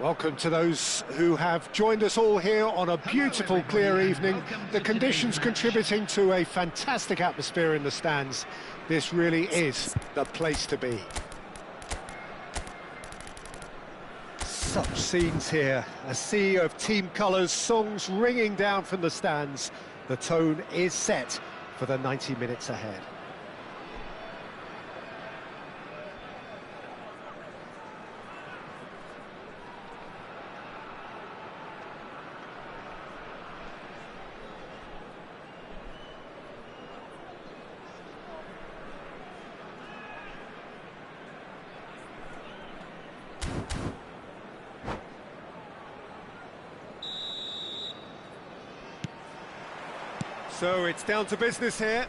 Welcome to those who have joined us all here on a beautiful, clear evening. The conditions contributing to a fantastic atmosphere in the stands. This really is the place to be. Such scenes here, a sea of team colours, songs ringing down from the stands. The tone is set for the 90 minutes ahead. So it's down to business here.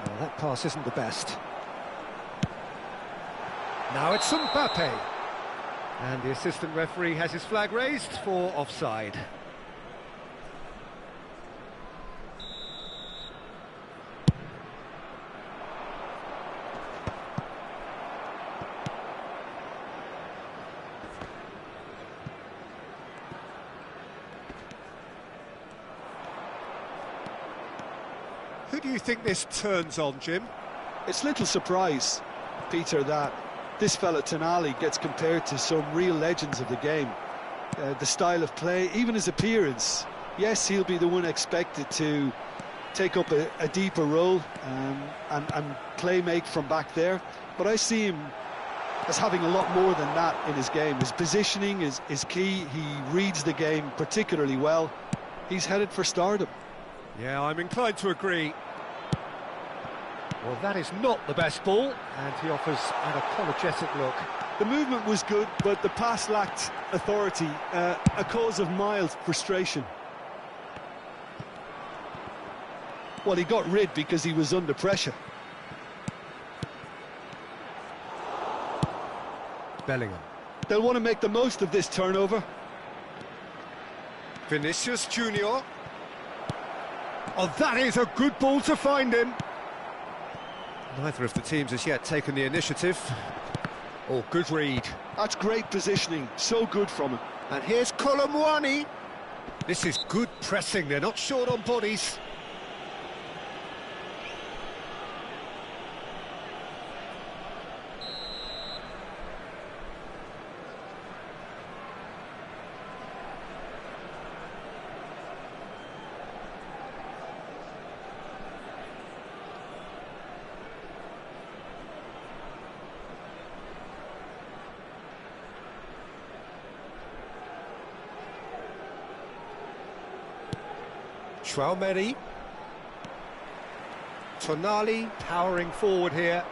Well, that pass isn't the best. Now it's Mbappe. And the assistant referee has his flag raised for offside. Who do you think this turns on, Jim? It's little surprise, Peter, that this fella thuan-sony gets compared to some real legends of the game. The style of play, even his appearance. Yes, he'll be the one expected to take up a deeper role and play make from back there, but I see him as having a lot more than that in his game. His positioning is key. He reads the game particularly well. He's headed for stardom. Yeah, I'm inclined to agree. Well, that is not the best ball, and he offers an apologetic look. The movement was good, but the pass lacked authority, a cause of mild frustration. Well, he got rid because he was under pressure. Bellingham. They'll want to make the most of this turnover. Vinicius Junior. Oh, that is a good ball to find him. Neither of the teams has yet taken the initiative. Oh, good read. That's great positioning, so good from him. And here's thuan-sony. This is good pressing, they're not short on bodies. thuan-sony. thuan-sony powering forward here.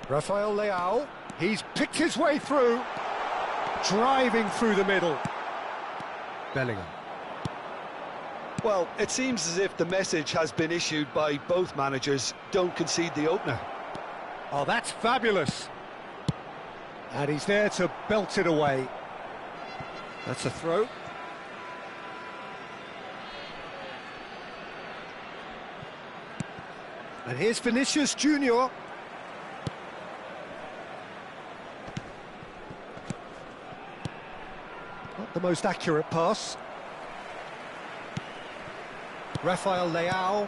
Rafael Leao, he's picked his way through, driving through the middle. Bellingham. Well, it seems as if the message has been issued by both managers: don't concede the opener. Oh, that's fabulous. And he's there to belt it away. That's a throw. And here's Vinicius Junior. Not the most accurate pass. Rafael Leao.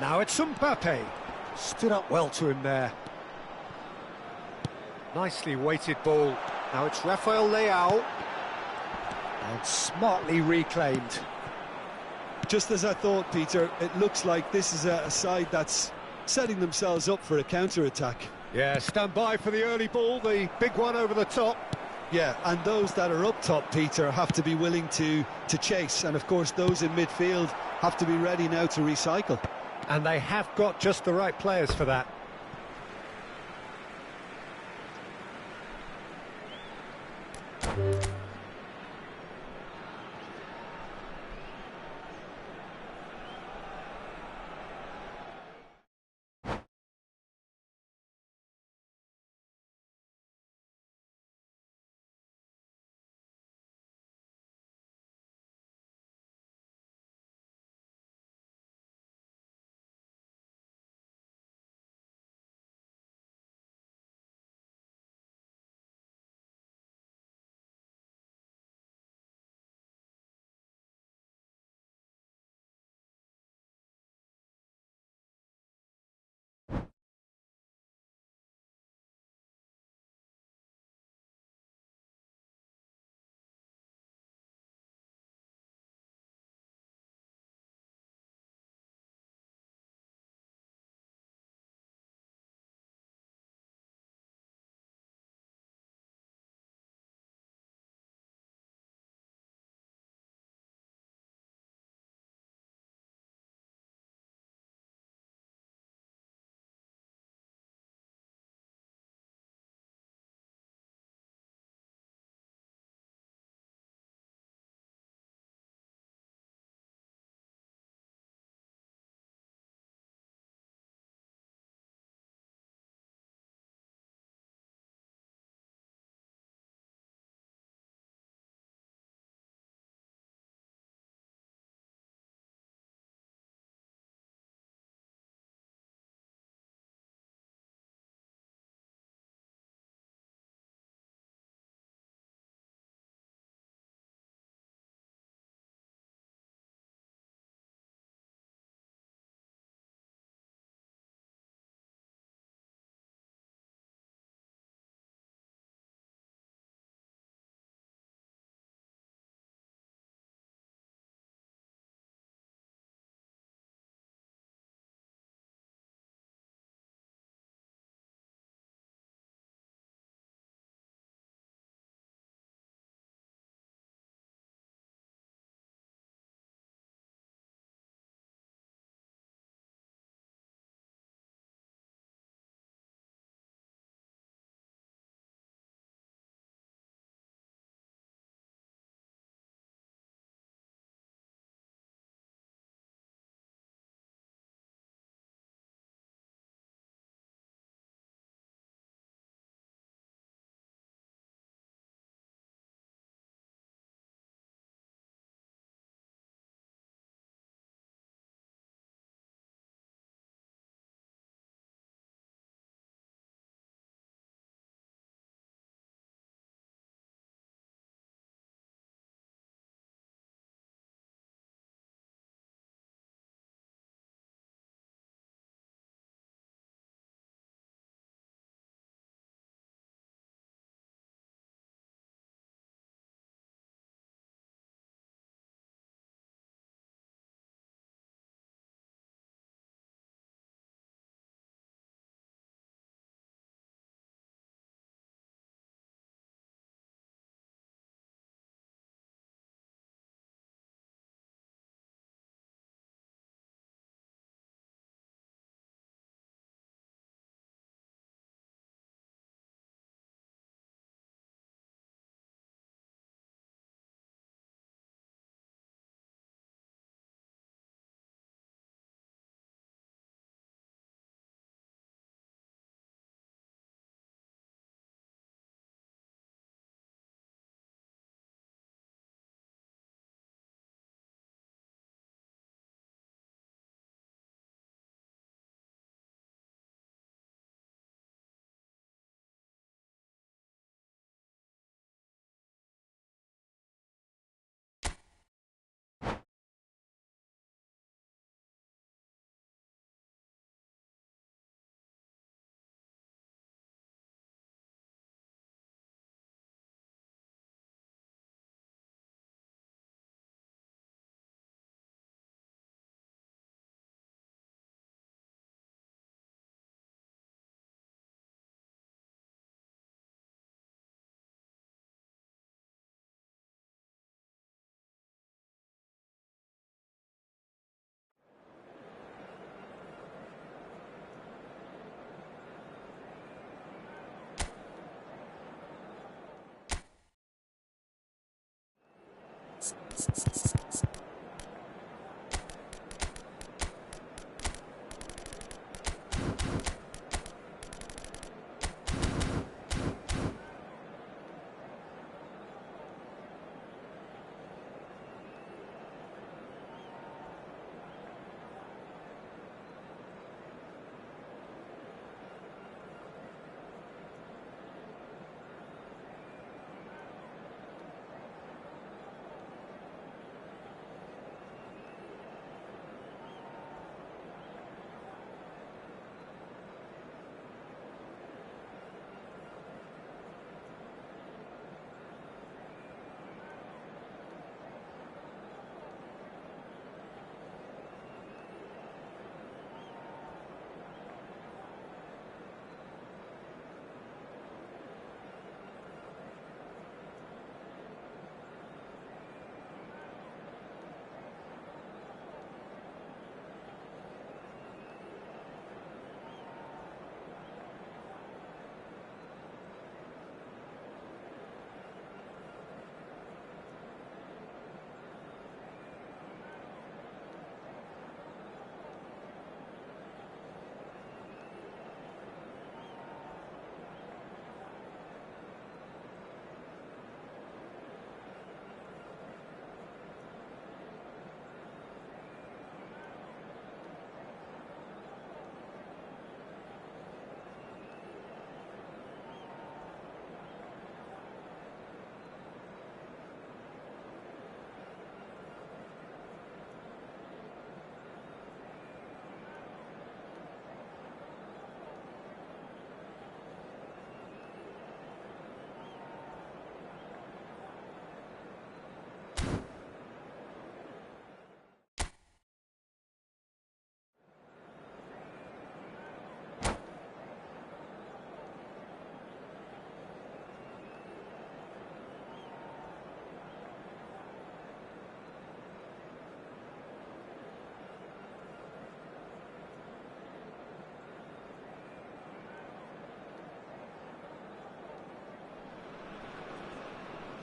Now it's Mbappe. Stood up well to him there. Nicely weighted ball. Now it's Rafael Leao. And smartly reclaimed. Just as I thought, Peter, it looks like this is a side that's setting themselves up for a counter-attack. Yeah, stand by for the early ball, the big one over the top. Yeah, and those that are up top, Peter, have to be willing to chase. And, of course, those in midfield have to be ready now to recycle. And they have got just the right players for that.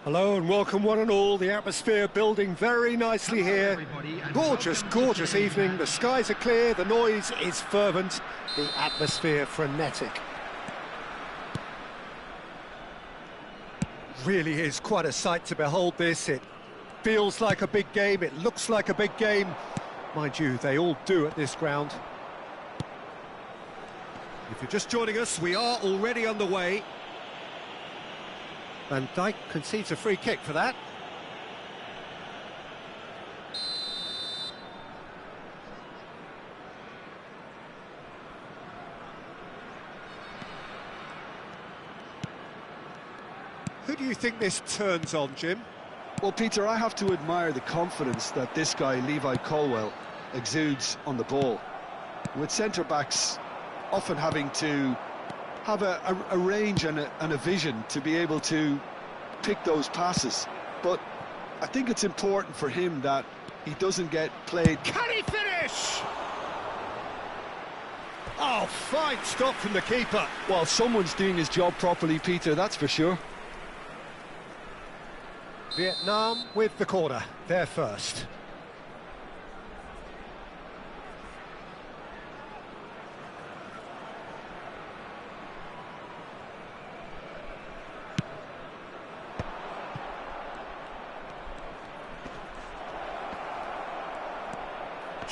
Hello and welcome one and all. The atmosphere building very nicely here. Gorgeous, gorgeous evening. The skies are clear, the noise is fervent, the atmosphere frenetic. Really is quite a sight to behold this. It feels like a big game, it looks like a big game. Mind you, they all do at this ground. If you're just joining us, we are already underway. Van Dijk concedes a free kick for that. Who do you think this turns on, Jim? Well, Peter, I have to admire the confidence that this guy, Levi Colwill, exudes on the ball. With centre-backs often having to have a range and a vision to be able to pick those passes. But I think it's important for him that he doesn't get played. Can he finish? Oh, fine stop from the keeper. Well, someone's doing his job properly, Peter, that's for sure. Vietnam with the corner, they're first.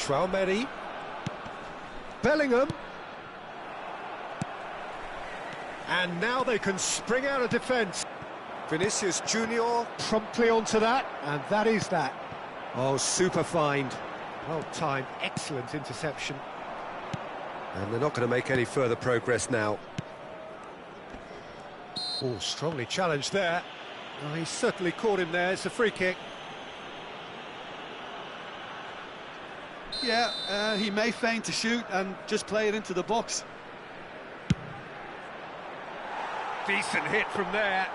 Thuan-sony, Bellingham, and now they can spring out of defence. Vinicius Junior promptly onto that, and that is that. Oh, super find. Well timed, excellent interception. And they're not going to make any further progress now. Oh, strongly challenged there. Oh, he certainly caught him there. It's a free kick. Yeah, he may feign to shoot and just play it into the box. Decent hit from there.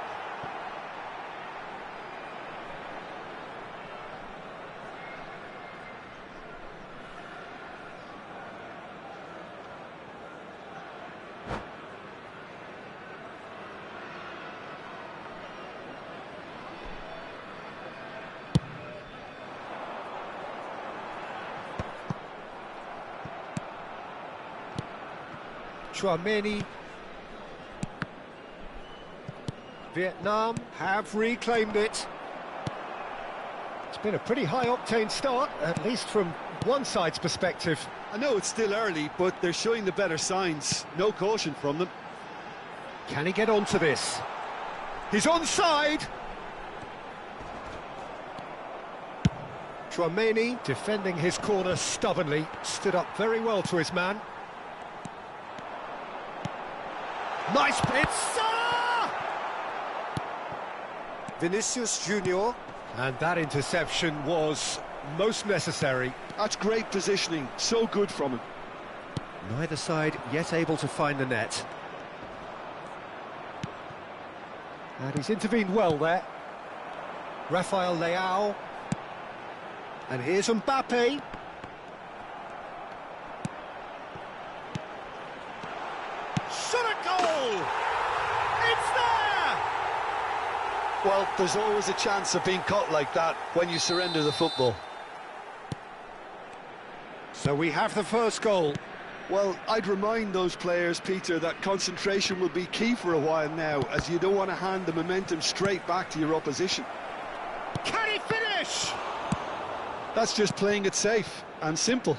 Thuan-sony. Vietnam have reclaimed it. It's been a pretty high-octane start, at least from one side's perspective. I know it's still early, but they're showing the better signs. No caution from them. Can he get onto this? He's onside! Thuan-sony defending his corner stubbornly, stood up very well to his man. Nice hit! Vinicius Junior. And that interception was most necessary. That's great positioning, so good from him. Neither side yet able to find the net. And he's intervened well there. Rafael Leao. And here's Mbappe. Shot a goal! It's there! Well, there's always a chance of being caught like that when you surrender the football. So we have the first goal. Well, I'd remind those players, Peter, that concentration will be key for a while now, as you don't want to hand the momentum straight back to your opposition. Can he finish? That's just playing it safe and simple.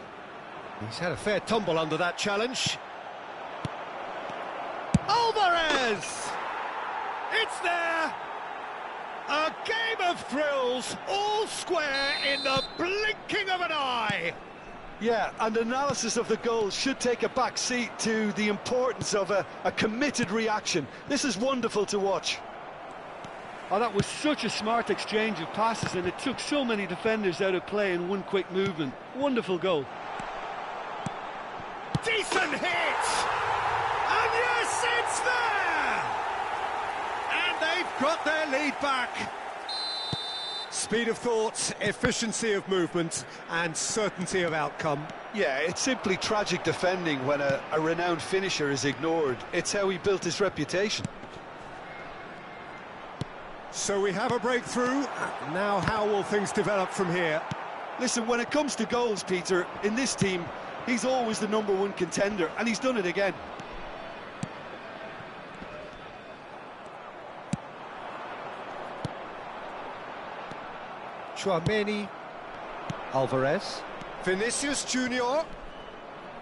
He's had a fair tumble under that challenge. Alvarez! It's there! A game of thrills, all square in the blinking of an eye! Yeah, and analysis of the goal should take a back seat to the importance of a committed reaction. This is wonderful to watch. Oh, that was such a smart exchange of passes, and it took so many defenders out of play in one quick movement. Wonderful goal. Decent hit! And yes, it's there! And they've got their lead back. Speed of thought, efficiency of movement, and certainty of outcome. Yeah, it's simply tragic defending when a renowned finisher is ignored. It's how he built his reputation. So we have a breakthrough. Now how will things develop from here? Listen, when it comes to goals, Peter, in this team, he's always the #1 contender, and he's done it again. Thuan-sony, Alvarez, Vinicius Junior.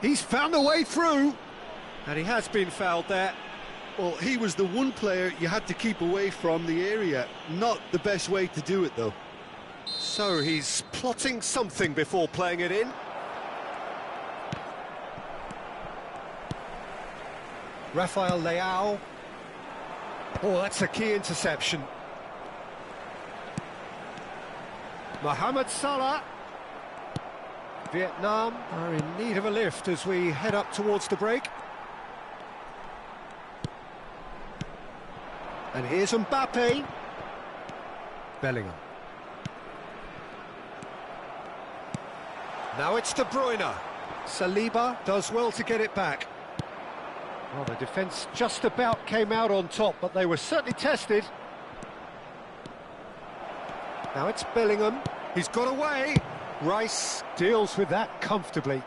He's found a way through, and he has been fouled there. Well, he was the one player you had to keep away from the area. Not the best way to do it, though. So he's plotting something before playing it in. Rafael Leao. Oh, that's a key interception. Mohamed Salah. Vietnam are in need of a lift as we head up towards the break. And here's Mbappe. Bellingham. Now it's De Bruyne. Saliba does well to get it back. Well, the defence just about came out on top, but they were certainly tested. Now it's Bellingham. He's got away. Rice deals with that comfortably.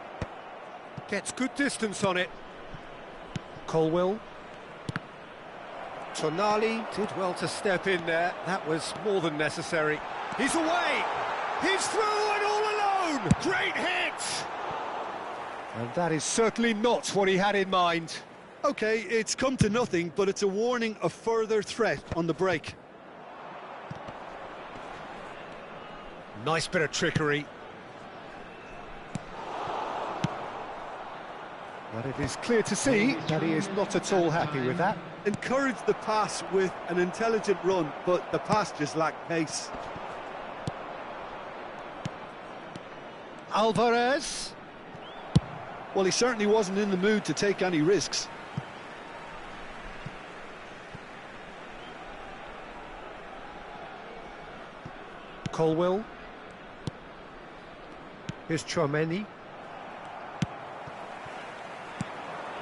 Gets good distance on it. Colwill. Tonali did well to step in there. That was more than necessary. He's away. He's through and all alone. Great hit. And that is certainly not what he had in mind. OK, it's come to nothing, but it's a warning of further threat on the break. Nice bit of trickery. But it is clear to see that he is not at all happy with that. Encouraged the pass with an intelligent run, but the pass just lacked pace. Alvarez. Well, he certainly wasn't in the mood to take any risks. Colwill. Here's Thuan-sony.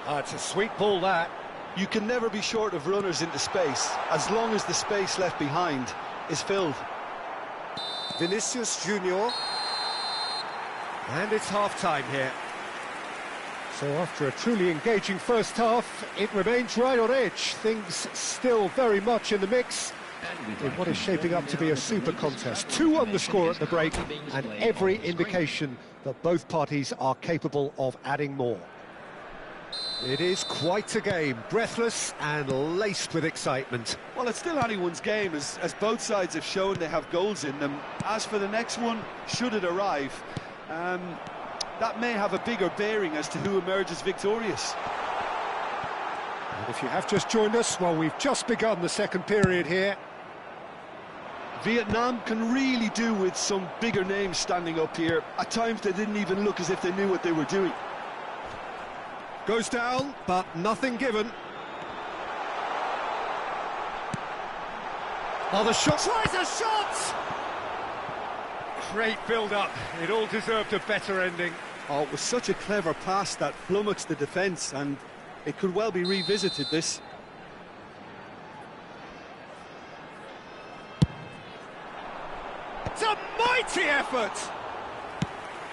Oh, it's a sweet ball, that. You can never be short of runners into space, as long as the space left behind is filled. Vinicius Junior. And it's half-time here. So after a truly engaging first half, it remains right on edge. Things still very much in the mix in what is shaping up to be a super contest. 2-1 the score at the break, and every indication that both parties are capable of adding more. It is quite a game, breathless and laced with excitement. Well, it's still anyone's game, as both sides have shown they have goals in them. As for the next one, should it arrive, that may have a bigger bearing as to who emerges victorious. And if you have just joined us, well, we've just begun the second period here. Vietnam can really do with some bigger names standing up here. At times they didn't even look as if they knew what they were doing. Goes down, but nothing given. Oh, the shot! Tries a shot! Great build-up. It all deserved a better ending. Oh, it was such a clever pass that flummoxed the defence, and it could well be revisited, this. It's a mighty effort!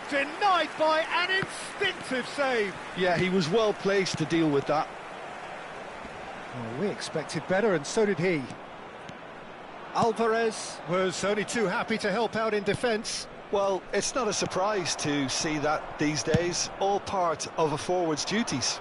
Denied by an instinctive save. Yeah, he was well placed to deal with that. Well, we expected better, and so did he. Alvarez was only too happy to help out in defence. Well, it's not a surprise to see that these days, all part of a forward's duties.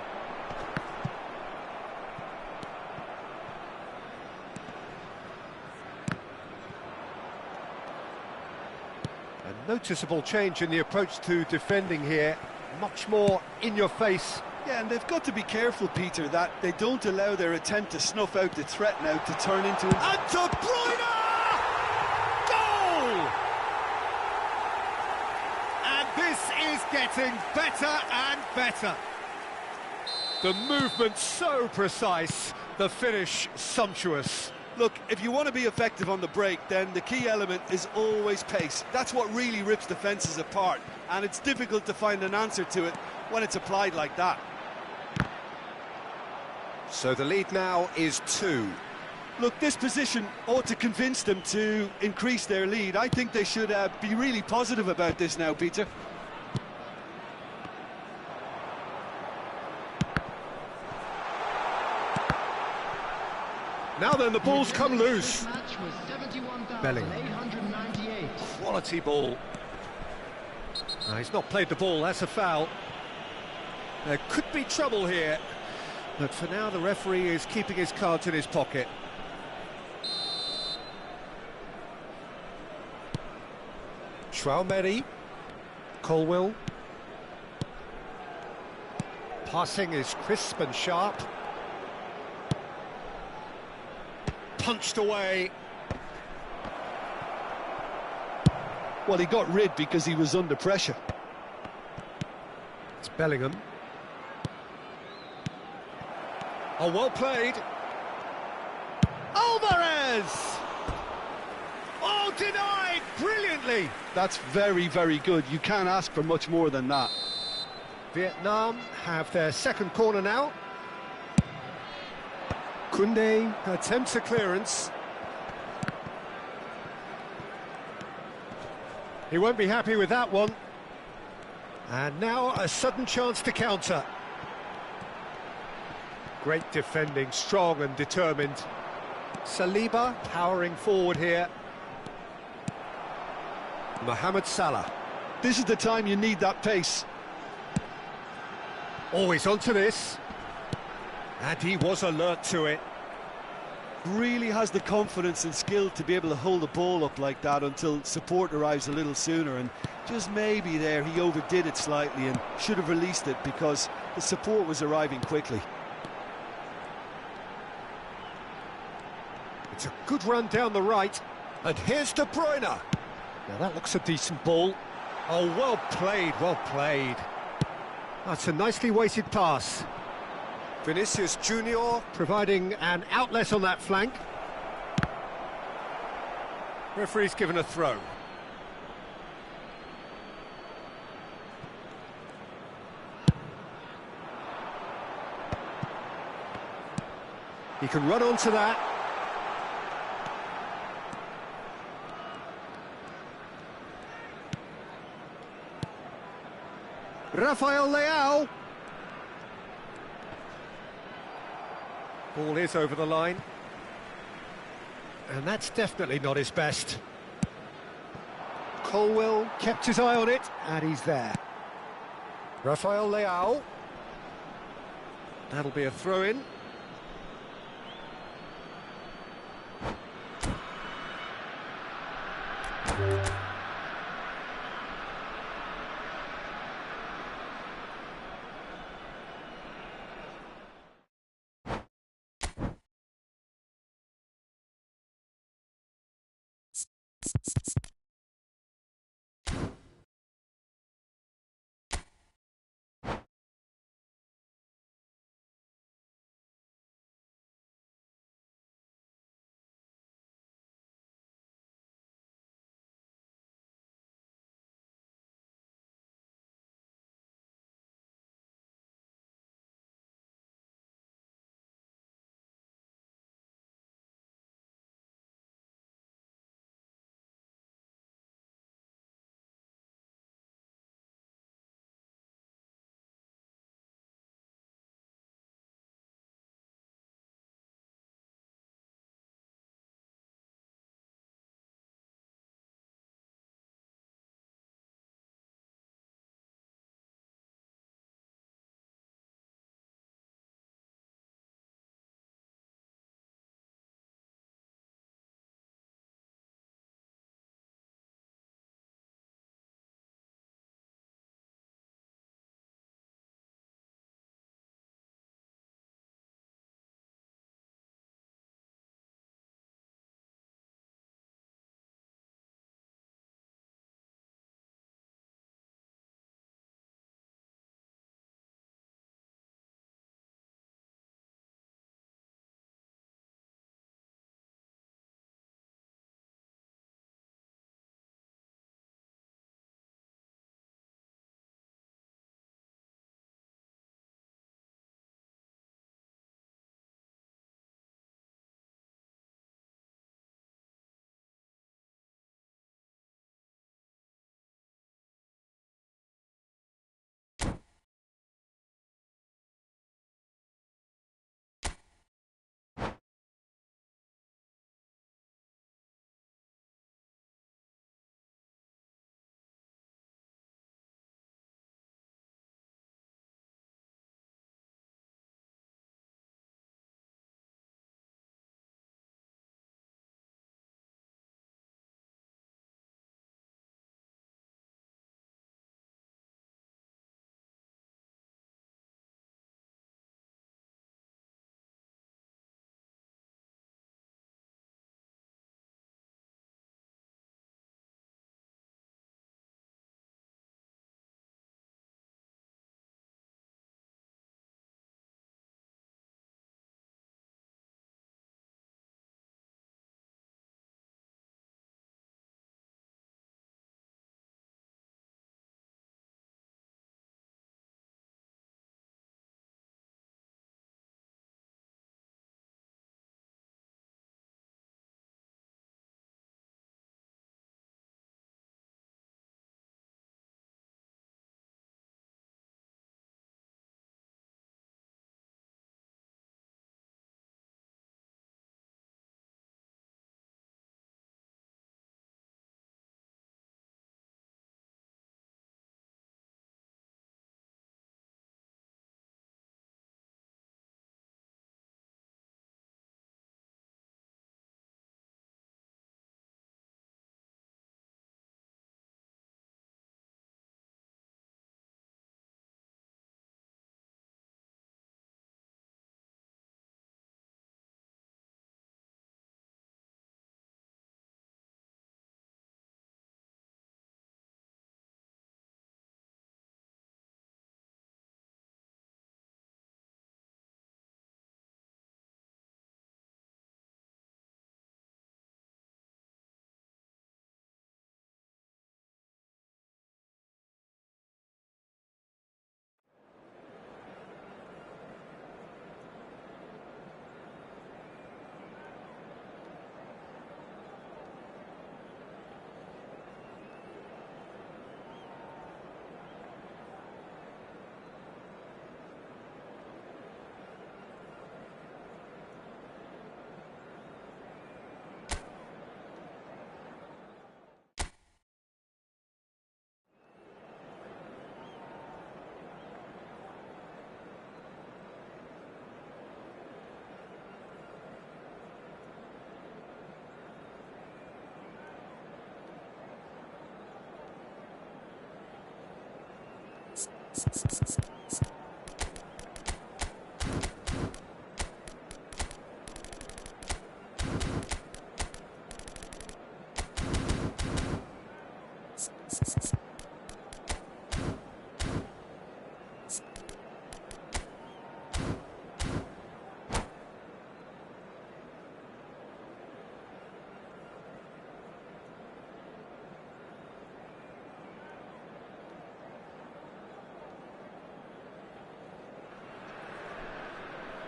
A noticeable change in the approach to defending here. Much more in your face. Yeah, and they've got to be careful, Peter, that they don't allow their attempt to snuff out the threat now to turn into... And De Bruyne! Goal! And this is getting better and better. The movement so precise, the finish sumptuous. Look, if you want to be effective on the break, then the key element is always pace. That's what really rips defences apart, and it's difficult to find an answer to it when it's applied like that. So the lead now is 2. Look, this position ought to convince them to increase their lead. I think they should be really positive about this now, Peter. Now then, the ball's come loose. Bellingham. Quality ball. He's not played the ball, that's a foul. There could be trouble here, but for now the referee is keeping his cards in his pocket. Thuan-sony. Colwill. Passing is crisp and sharp. Punched away. Well, he got rid because he was under pressure. It's Bellingham. Oh, well played. Alvarez! Oh, denied brilliantly. That's very, very good. You can't ask for much more than that. Vietnam have their second corner now. Koundé attempts a clearance. He won't be happy with that one. And now a sudden chance to counter. Great defending, strong and determined. Saliba powering forward here. Mohamed Salah. This is the time you need that pace. Always onto this. And he was alert to it. Really has the confidence and skill to be able to hold the ball up like that until support arrives a little sooner, and just maybe there he overdid it slightly and should have released it because the support was arriving quickly. It's a good run down the right. And here's De Bruyne. Now that looks a decent ball. Oh, well played, well played. That's a nicely weighted pass. Vinicius Junior providing an outlet on that flank. Referee's given a throw. He can run onto that. Rafael Leao. Ball is over the line. And that's definitely not his best. Colwell kept his eye on it, and he's there. Rafael Leao. That'll be a throw-in.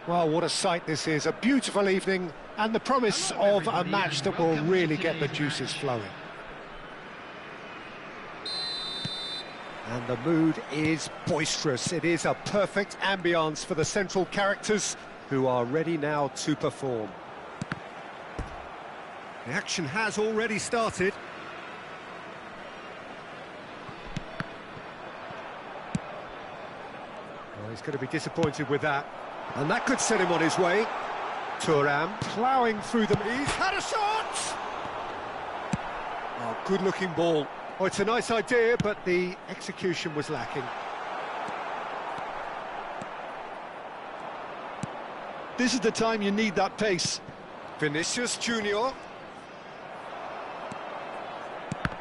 Well, what a sight this is. A beautiful evening and the promise of a match that will really get the juices flowing. And the mood is boisterous. It is a perfect ambience for the central characters who are ready now to perform. The action has already started. Well, he's going to be disappointed with that. And that could set him on his way. Thuan ploughing through them. He's had a shot! Oh, good-looking ball. Oh, it's a nice idea, but the execution was lacking. This is the time you need that pace. Vinicius Junior.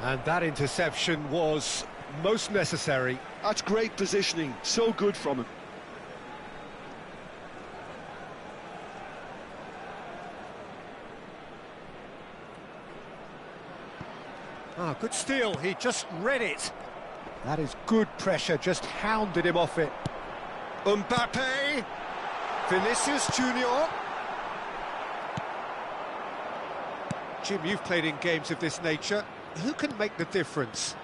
And that interception was most necessary. That's great positioning, so good from him. Ah, good steal, he just read it. That is good pressure, just hounded him off it. Mbappe, Vinicius Junior. Jim, you've played in games of this nature. Who can make the difference?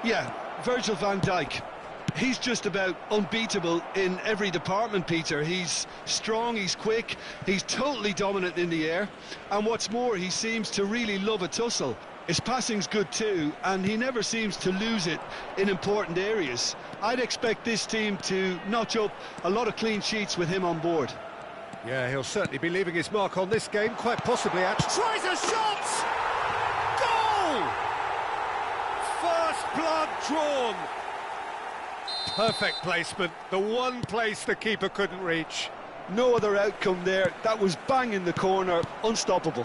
Yeah, Virgil van Dijk. He's just about unbeatable in every department, Peter. He's strong, he's quick, he's totally dominant in the air. And what's more, he seems to really love a tussle. His passing's good too, and he never seems to lose it in important areas. I'd expect this team to notch up a lot of clean sheets with him on board. Yeah, he'll certainly be leaving his mark on this game, quite possibly. Tries a shot! Goal! First blood drawn. Perfect placement, the one place the keeper couldn't reach. No other outcome there. That was bang in the corner, unstoppable.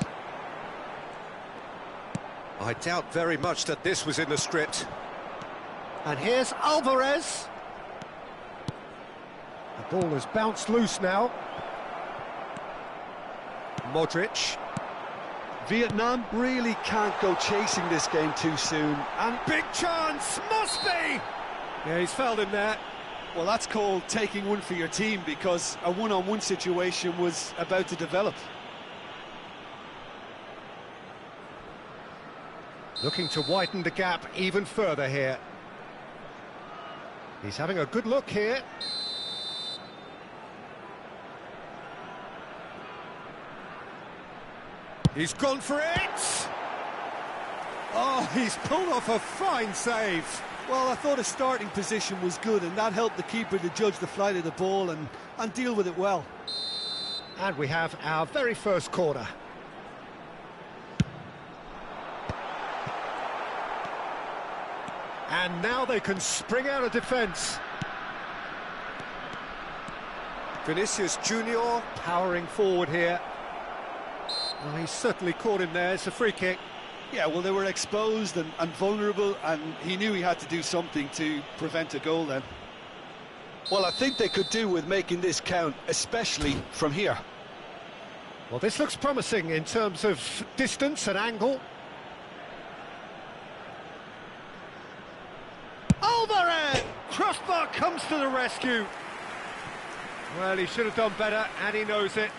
I doubt very much that this was in the script. And here's Alvarez. The ball has bounced loose now. Modric. Vietnam really can't go chasing this game too soon. And big chance, must be! Yeah, he's fouled him there. Well, that's called taking one for your team, because a one-on-one situation was about to develop. Looking to widen the gap even further here. He's having a good look here. He's gone for it! Oh, he's pulled off a fine save. Well, I thought his starting position was good, and that helped the keeper to judge the flight of the ball and deal with it well. And we have our very first corner. And now they can spring out of defence. Vinicius Junior powering forward here. Well, he's certainly caught him there. It's a free kick. Yeah, well, they were exposed and vulnerable, and he knew he had to do something to prevent a goal then. Well, I think they could do with making this count, especially from here. Well, this looks promising in terms of distance and angle. Alvarez! Crossbar comes to the rescue. Well, he should have done better, and he knows it.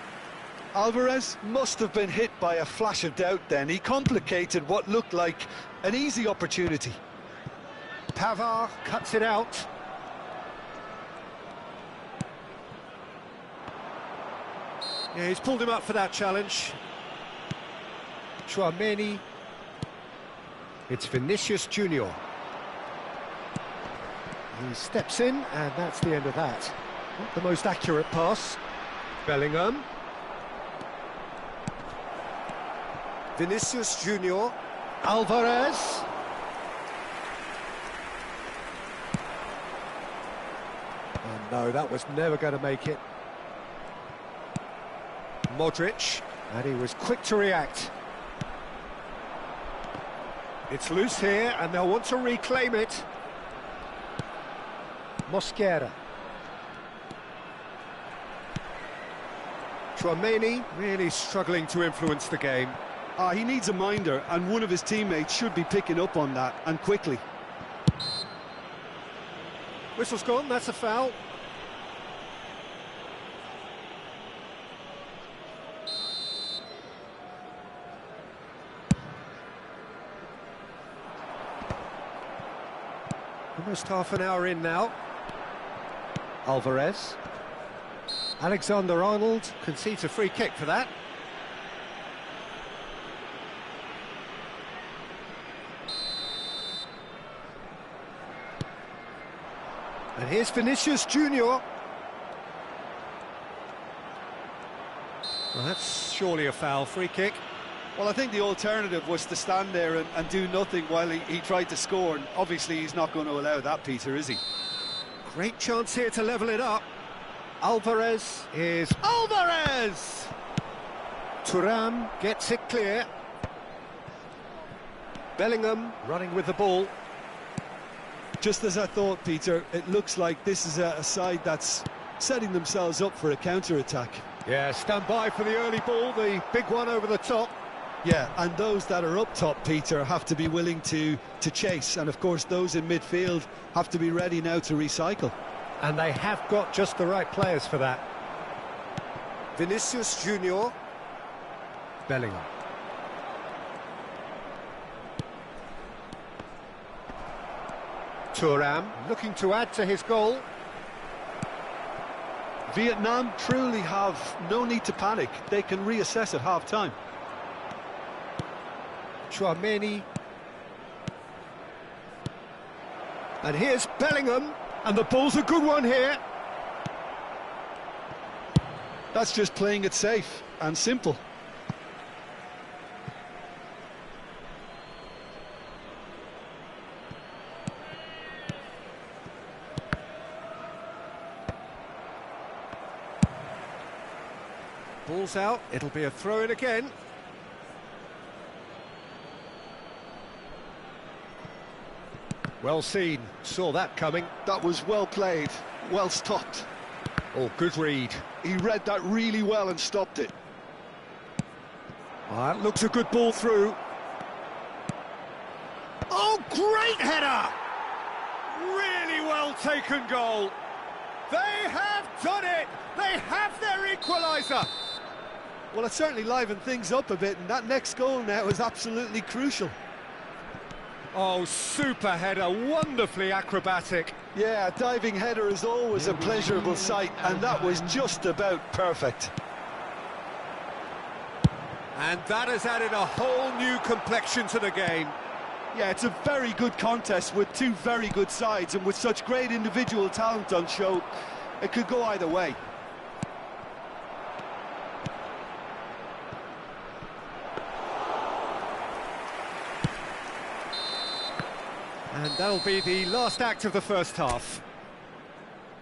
Alvarez must have been hit by a flash of doubt then. He complicated what looked like an easy opportunity. Pavard cuts it out. Yeah, he's pulled him up for that challenge. Thuan-sony. It's Vinicius Junior. He steps in, and that's the end of that. Not the most accurate pass. Bellingham. Vinicius Junior. Alvarez. No, that was never going to make it. Modric, and he was quick to react. It's loose here, and they'll want to reclaim it. Mosquera. Thuan-sony really struggling to influence the game. He needs a minder, and one of his teammates should be picking up on that, and quickly. Whistle's gone, that's a foul. Almost half an hour in now. Alvarez. Alexander-Arnold concedes a free kick for that. And here's Vinicius Junior. Well, that's surely a foul. Free kick. Well, I think the alternative was to stand there and do nothing while he tried to score, and obviously he's not going to allow that, Peter, is he? Great chance here to level it up. Alvarez is Alvarez! Thuram gets it clear. Bellingham running with the ball. Just as I thought, Peter, it looks like this is a side that's setting themselves up for a counter-attack. Yeah, stand by for the early ball, the big one over the top. Yeah, and those that are up top, Peter, have to be willing to chase, and of course those in midfield have to be ready now to recycle. And they have got just the right players for that. Vinicius Junior. Bellingham. Thuram looking to add to his goal. Vietnam truly have no need to panic. They can reassess at half-time. Thuan-sony. And here's Bellingham, and the ball's a good one here. That's just playing it safe and simple. Ball's out, it'll be a throw-in again. Well seen, saw that coming. That was well played, well stopped. Oh, good read. He read that really well and stopped it. That looks a good ball through. Oh, great header! Really well taken goal. They have done it! They have their equaliser! Well, it certainly livened things up a bit, and that next goal now is absolutely crucial. Oh, super header, wonderfully acrobatic. Yeah, a diving header is always a pleasurable sight, and that was just about perfect. And that has added a whole new complexion to the game. Yeah, it's a very good contest with two very good sides, and with such great individual talent on show, it could go either way. And that'll be the last act of the first half.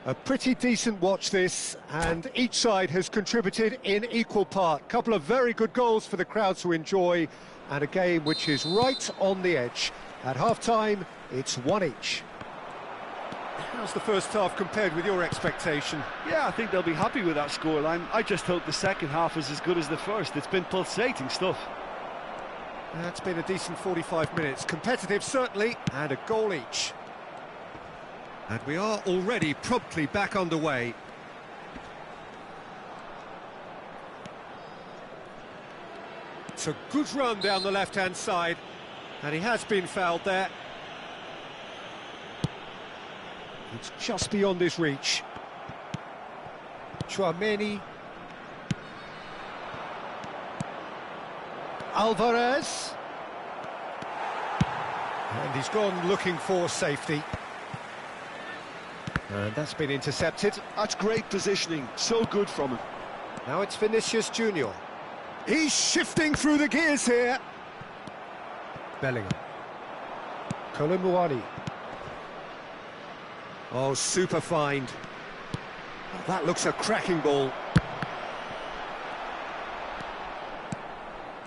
A pretty decent watch this, and each side has contributed in equal part. Couple of very good goals for the crowd to enjoy, and a game which is right on the edge. At half-time, it's one each. How's the first half compared with your expectation? Yeah, I think they'll be happy with that scoreline. I just hope the second half is as good as the first. It's been pulsating stuff. That's been a decent 45 minutes. Competitive, certainly, and a goal each. And we are already promptly back underway. It's a good run down the left-hand side, and he has been fouled there. It's just beyond his reach. Thuan-sony. Alvarez. And he's gone looking for safety. And that's been intercepted. That's great positioning, so good from him. Now it's Vinicius Junior. He's shifting through the gears here. Bellingham. Colomboani. Oh, super find. That looks a cracking ball.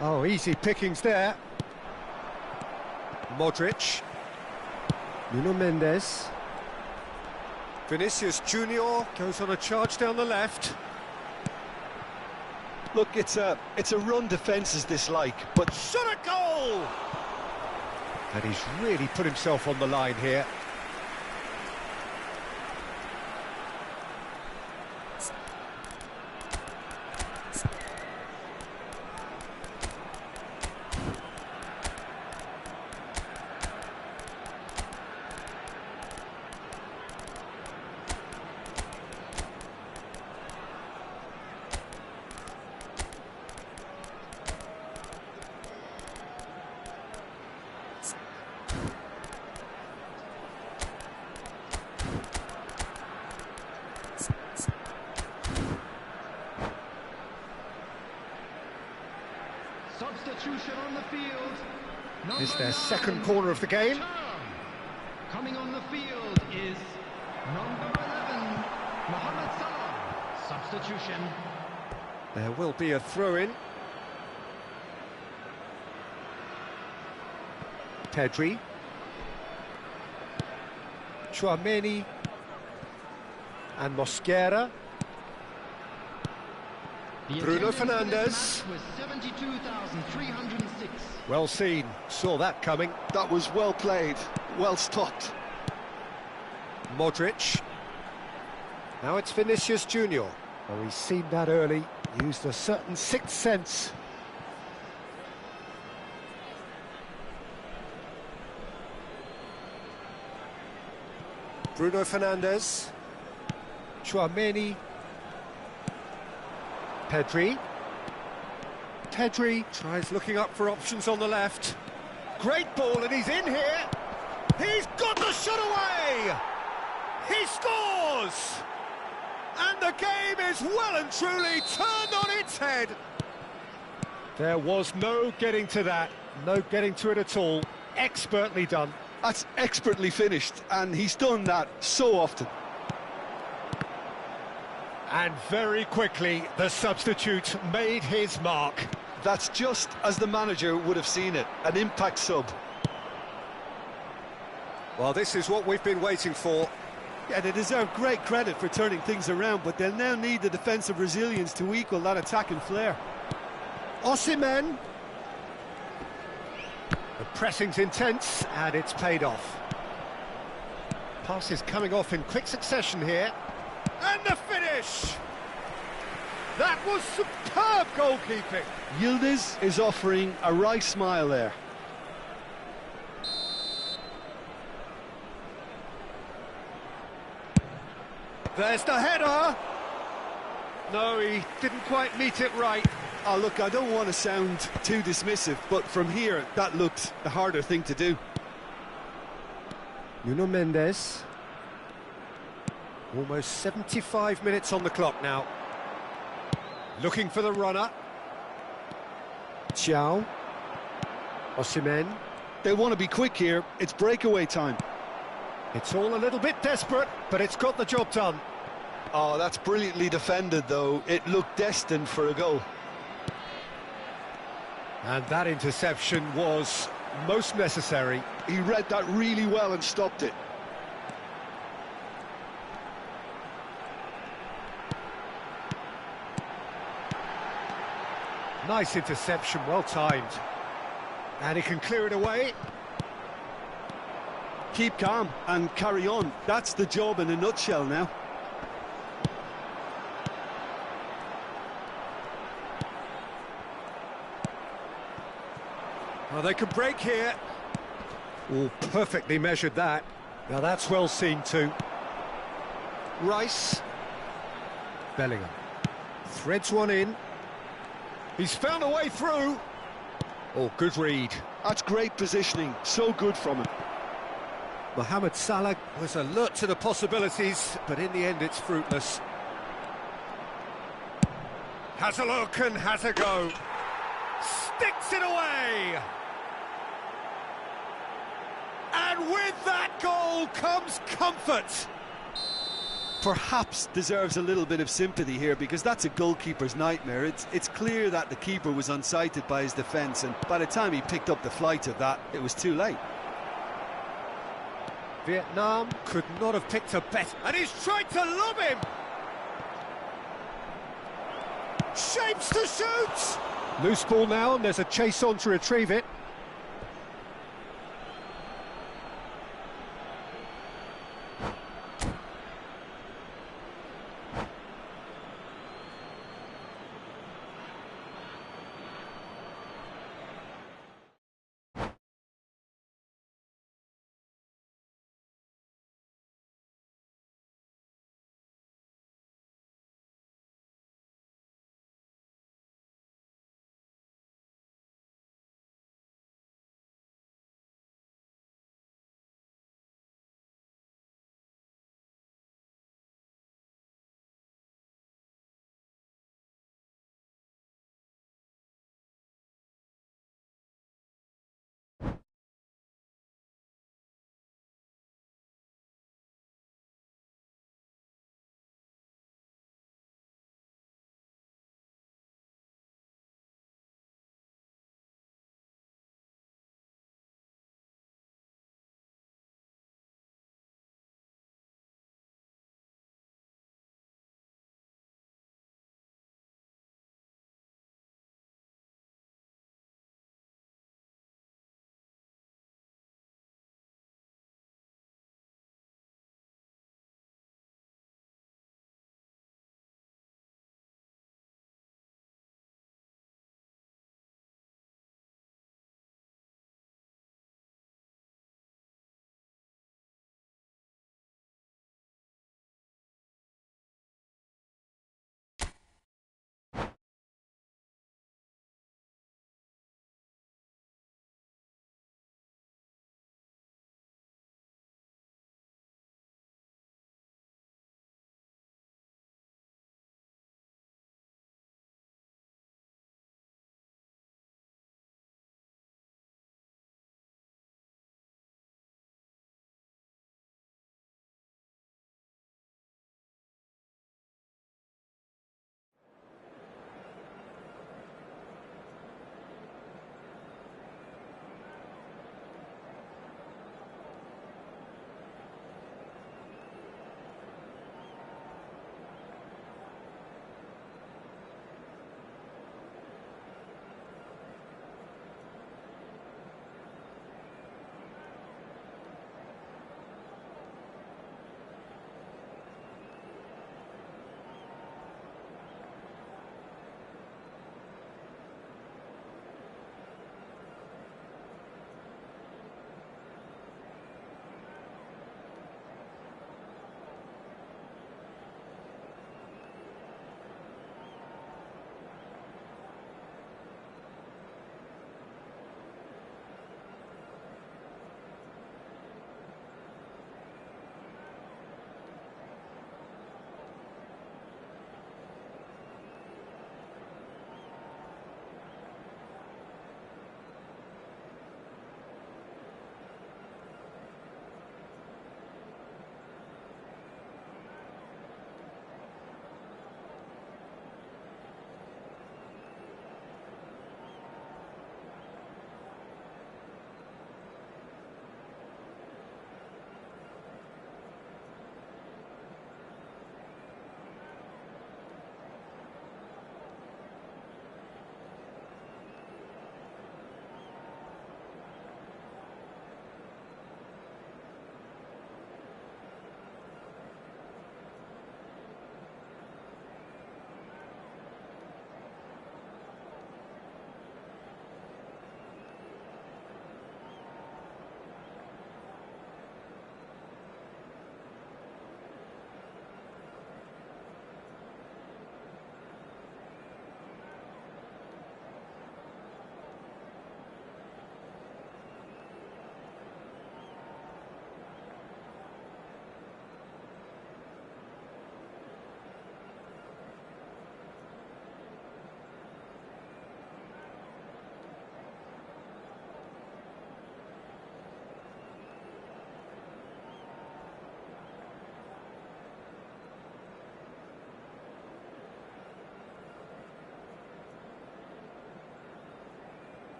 Oh, easy pickings there. Modric. Nuno Mendes. Vinicius Junior goes on a charge down the left. Look, it's a run defence dislike, but Shot a goal! And he's really put himself on the line here. Substitution on the field. It's their second corner of the game. Coming on the field is number 11, Mohamed Salah. Substitution. There will be a throw-in. Pedri. Thuan-sony. And Mosquera. Bruno Fernandes. Was 72,306. Well seen, saw that coming. that was well played, well stopped. Modric. Now it's Vinicius Junior. Oh, he's seen that early, used a certain sixth sense. Bruno Fernandes. Thuan-sony. Pedri. Pedri tries looking up for options on the left. Great ball, and he's in here. He's got the shot away! He scores! And the game is well and truly turned on its head. There was no getting to that, no getting to it at all. Expertly done. That's expertly finished, and he's done that so often. And very quickly, the substitute made his mark. That's just as the manager would have seen it, an impact sub. Well, this is what we've been waiting for. Yeah, they deserve great credit for turning things around, but they'll now need the defensive resilience to equal that attacking flair. Osimhen. The pressing's intense, and it's paid off. Passes coming off in quick succession here. And the finish! That was superb goalkeeping. Yildiz is offering a wry smile there. There's the header! No, he didn't quite meet it right. Oh, look, I don't want to sound too dismissive, but from here, that looked the harder thing to do. Nuno Mendes. Almost 75 minutes on the clock now. Looking for the runner. Thiaw. Osimhen. They want to be quick here, it's breakaway time. It's all a little bit desperate, but it's got the job done. Oh, that's brilliantly defended, though. It looked destined for a goal. And that interception was most necessary. He read that really well and stopped it. Nice interception, well timed. And he can clear it away. Keep calm and carry on. That's the job in a nutshell now. Well, they can break here. Oh, perfectly measured that. Now that's well seen too. Rice. Bellingham. Threads one in. He's found a way through. Oh, good read. That's great positioning, so good from him. Mohamed Salah was alert to the possibilities, but in the end it's fruitless. Has a look and has a go. Sticks it away! And with that goal comes comfort. perhaps deserves a little bit of sympathy here, because that's a goalkeeper's nightmare. It's clear that the keeper was unsighted by his defence, and by the time he picked up the flight of that, it was too late. Vietnam could not have picked a better, and he's tried to lob him! Shapes to shoot! Loose ball now, and there's a chase on to retrieve it.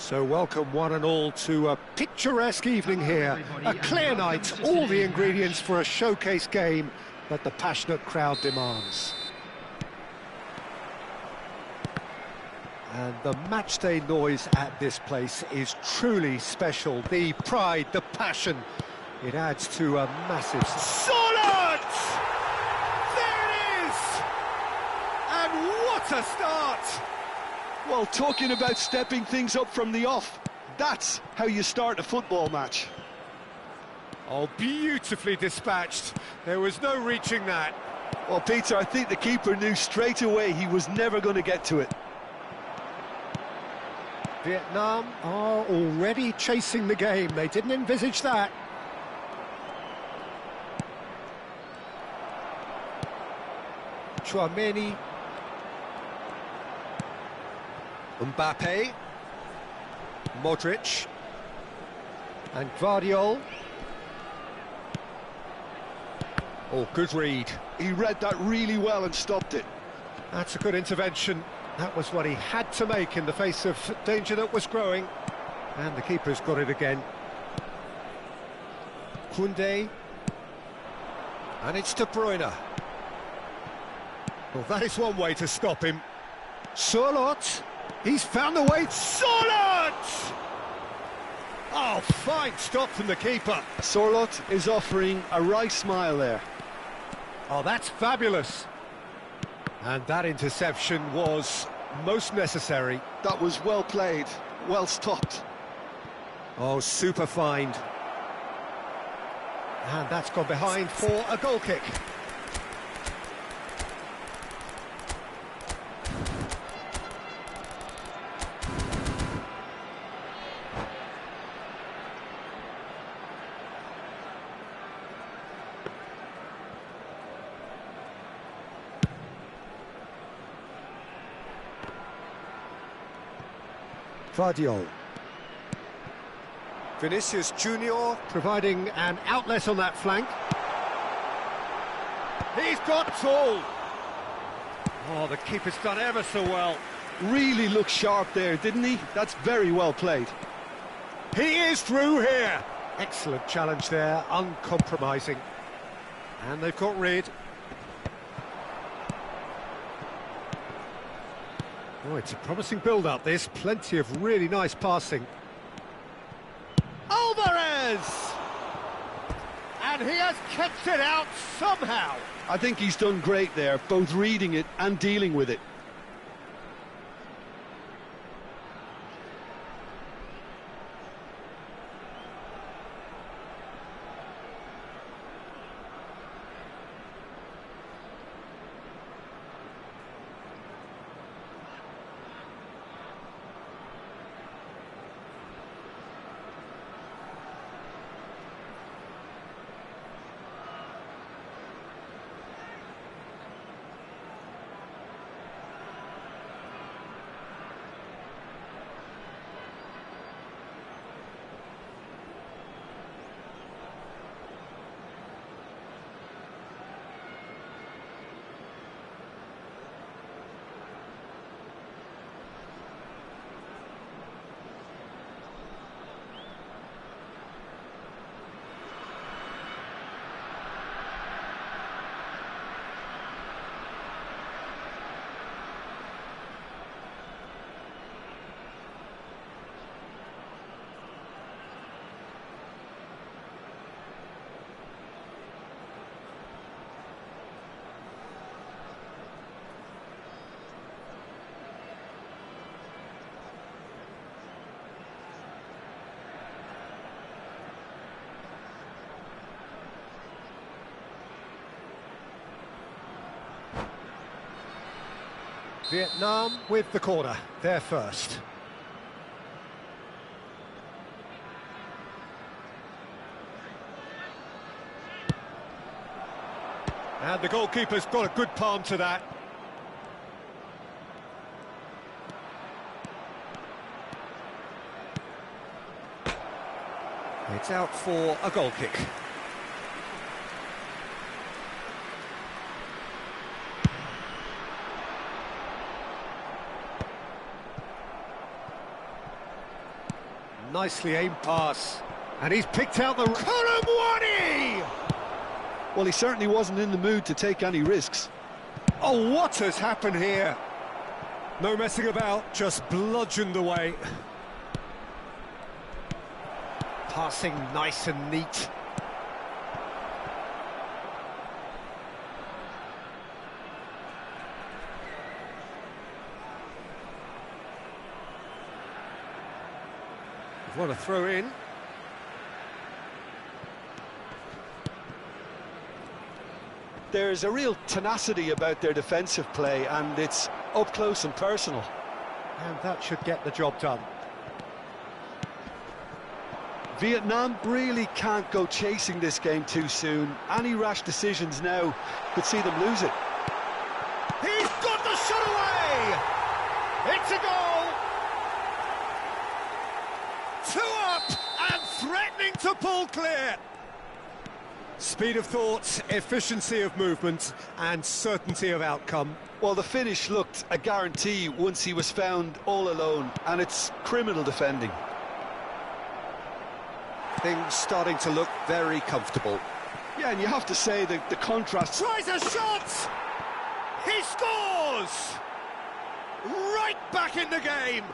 So welcome one and all to a picturesque evening here. A clear night, all the ingredients for a showcase game that the passionate crowd demands. And the matchday noise at this place is truly special. The pride, the passion, it adds to a massive... Solid! There it is! And what a start! Well, talking about stepping things up from the off, that's how you start a football match. Oh, beautifully dispatched. There was no reaching that. Well, Peter, I think the keeper knew straight away he was never going to get to it. Vietnam are already chasing the game. They didn't envisage that. Thuan-sony. Mbappe. Modric. And Guardiola. Oh, good read. He read that really well and stopped it. That's a good intervention. That was what he had to make in the face of danger that was growing. And the keeper's got it again. Koundé. And it's De Bruyne. Well, that is one way to stop him. Surlot. He's found the way. Solid! Oh, fine stop from the keeper. Sorlot is offering a right smile there. Oh, that's fabulous. And that interception was most necessary. That was well played, well stopped. Oh, super find. And that's gone behind for a goal kick. Guardiola. Vinicius Junior. Providing an outlet on that flank. He's got tall. Oh, the keeper's done ever so well. Really looked sharp there, didn't he? That's very well played. He is through here. Excellent challenge there, uncompromising. And they've got rid. Oh, it's a promising build-up, this. Plenty of really nice passing. Alvarez! And he has kept it out somehow. I think he's done great there, both reading it and dealing with it. Vietnam with the corner, they're first. And the goalkeeper's got a good palm to that. It's out for a goal kick. nicely aimed pass. And he's picked out the... Thuan-sony! Well, he certainly wasn't in the mood to take any risks. Oh, what has happened here? No messing about, just bludgeoned away. Passing nice and neat. What a throw in. There's a real tenacity about their defensive play, and it's up close and personal. And that should get the job done. Vietnam really can't go chasing this game too soon. Any rash decisions now could see them lose it. He's got the shot away! It's a goal! 2 up and threatening to pull clear. Speed of thought, efficiency of movement and certainty of outcome. Well, the finish looked a guarantee once he was found all alone, and it's criminal defending. Things starting to look very comfortable. Yeah, and you have to say that the contrast... Tries a shot! He scores! Right back in the game!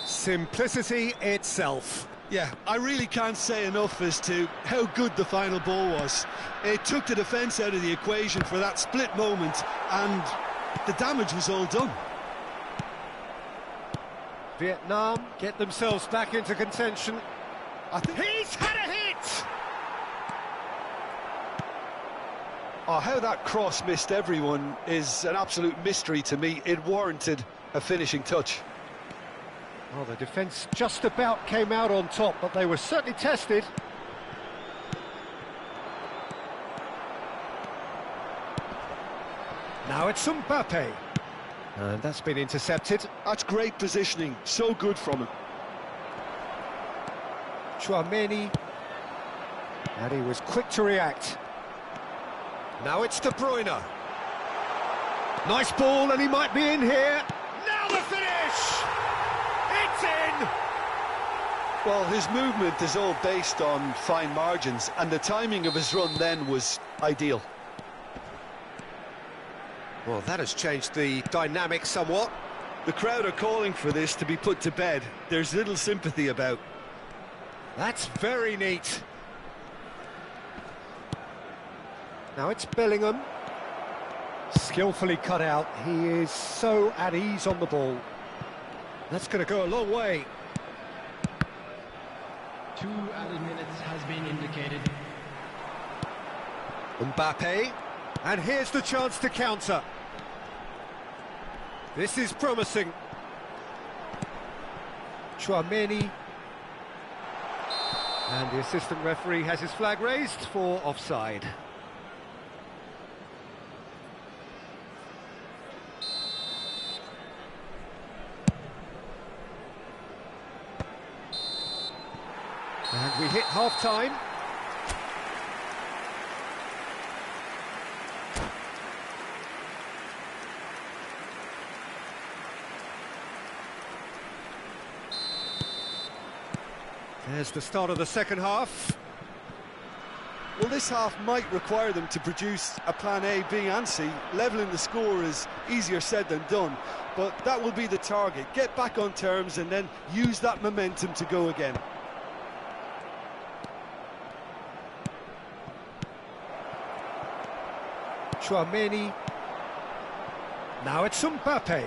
Simplicity itself. Yeah, I really can't say enough as to how good the final ball was. It took the defence out of the equation for that split moment, and the damage was all done. Vietnam get themselves back into contention. I think he's had a hit! Oh, how that cross missed everyone is an absolute mystery to me. It warranted a finishing touch. Well, the defence just about came out on top, but they were certainly tested. Now it's Mbappe. And that's been intercepted. That's great positioning, so good from him. Thuan-sony. And he was quick to react. Now it's De Bruyne. Nice ball, and he might be in here. Now the finish! It's in! Well, his movement is all based on fine margins, and the timing of his run then was ideal. Well, that has changed the dynamic somewhat. The crowd are calling for this to be put to bed. There's little sympathy about. That's very neat. Now it's Bellingham. Skillfully cut out. He is so at ease on the ball. That's going to go a long way. 2 added minutes has been indicated. Mbappe. And here's the chance to counter. This is promising. Thuan-sony. And the assistant referee has his flag raised for offside. And we hit half-time. There's the start of the second half. Well, this half might require them to produce a plan A, B and C. Levelling the score is easier said than done, but that will be the target. Get back on terms and then use that momentum to go again. Thuan-sony. Now it's Mbappe.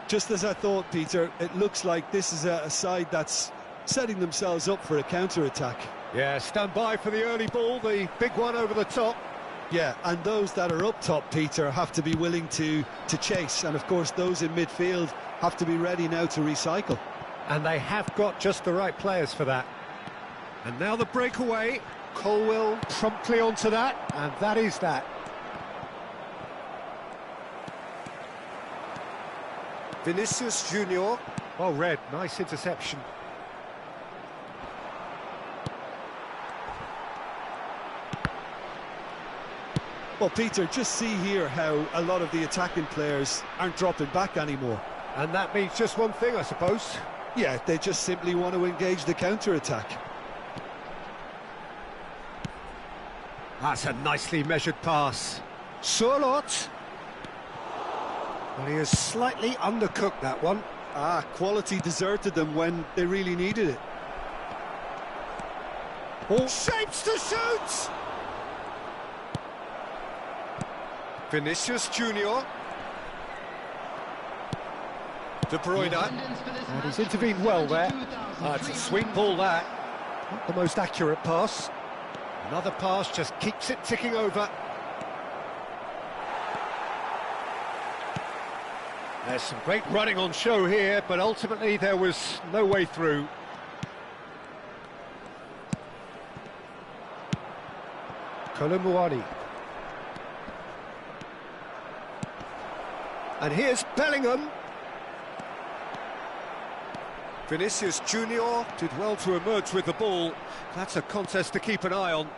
Just as I thought, Peter, it looks like this is a side that's setting themselves up for a counter-attack. Yeah, stand by for the early ball, the big one over the top. Yeah, and those that are up top, Peter, have to be willing to chase. And, of course, those in midfield have to be ready now to recycle. And they have got just the right players for that. And now the breakaway. Colwell promptly onto that, and that is that. Vinicius Junior. Well read, nice interception. Well, Peter, just see here how a lot of the attacking players aren't dropping back anymore. And that means just one thing, I suppose. Yeah, they just simply want to engage the counter-attack. That's a nicely measured pass. Surlot. Well, he has slightly undercooked that one. Quality deserted them when they really needed it. All shapes to shoot! Vinicius Junior. De Bruyne. And he's intervened well there. It's a sweet ball, that. Not the most accurate pass. Another pass just keeps it ticking over. There's some great running on show here, but ultimately there was no way through. Colomboani. And here's Bellingham. Vinicius Junior did well to emerge with the ball. That's a contest to keep an eye on.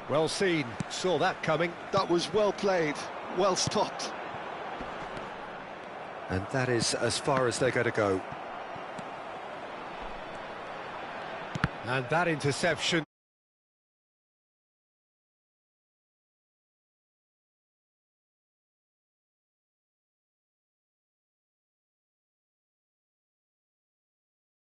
Well seen, saw that coming. That was well played, well stopped. And that is as far as they're going to go. And that interception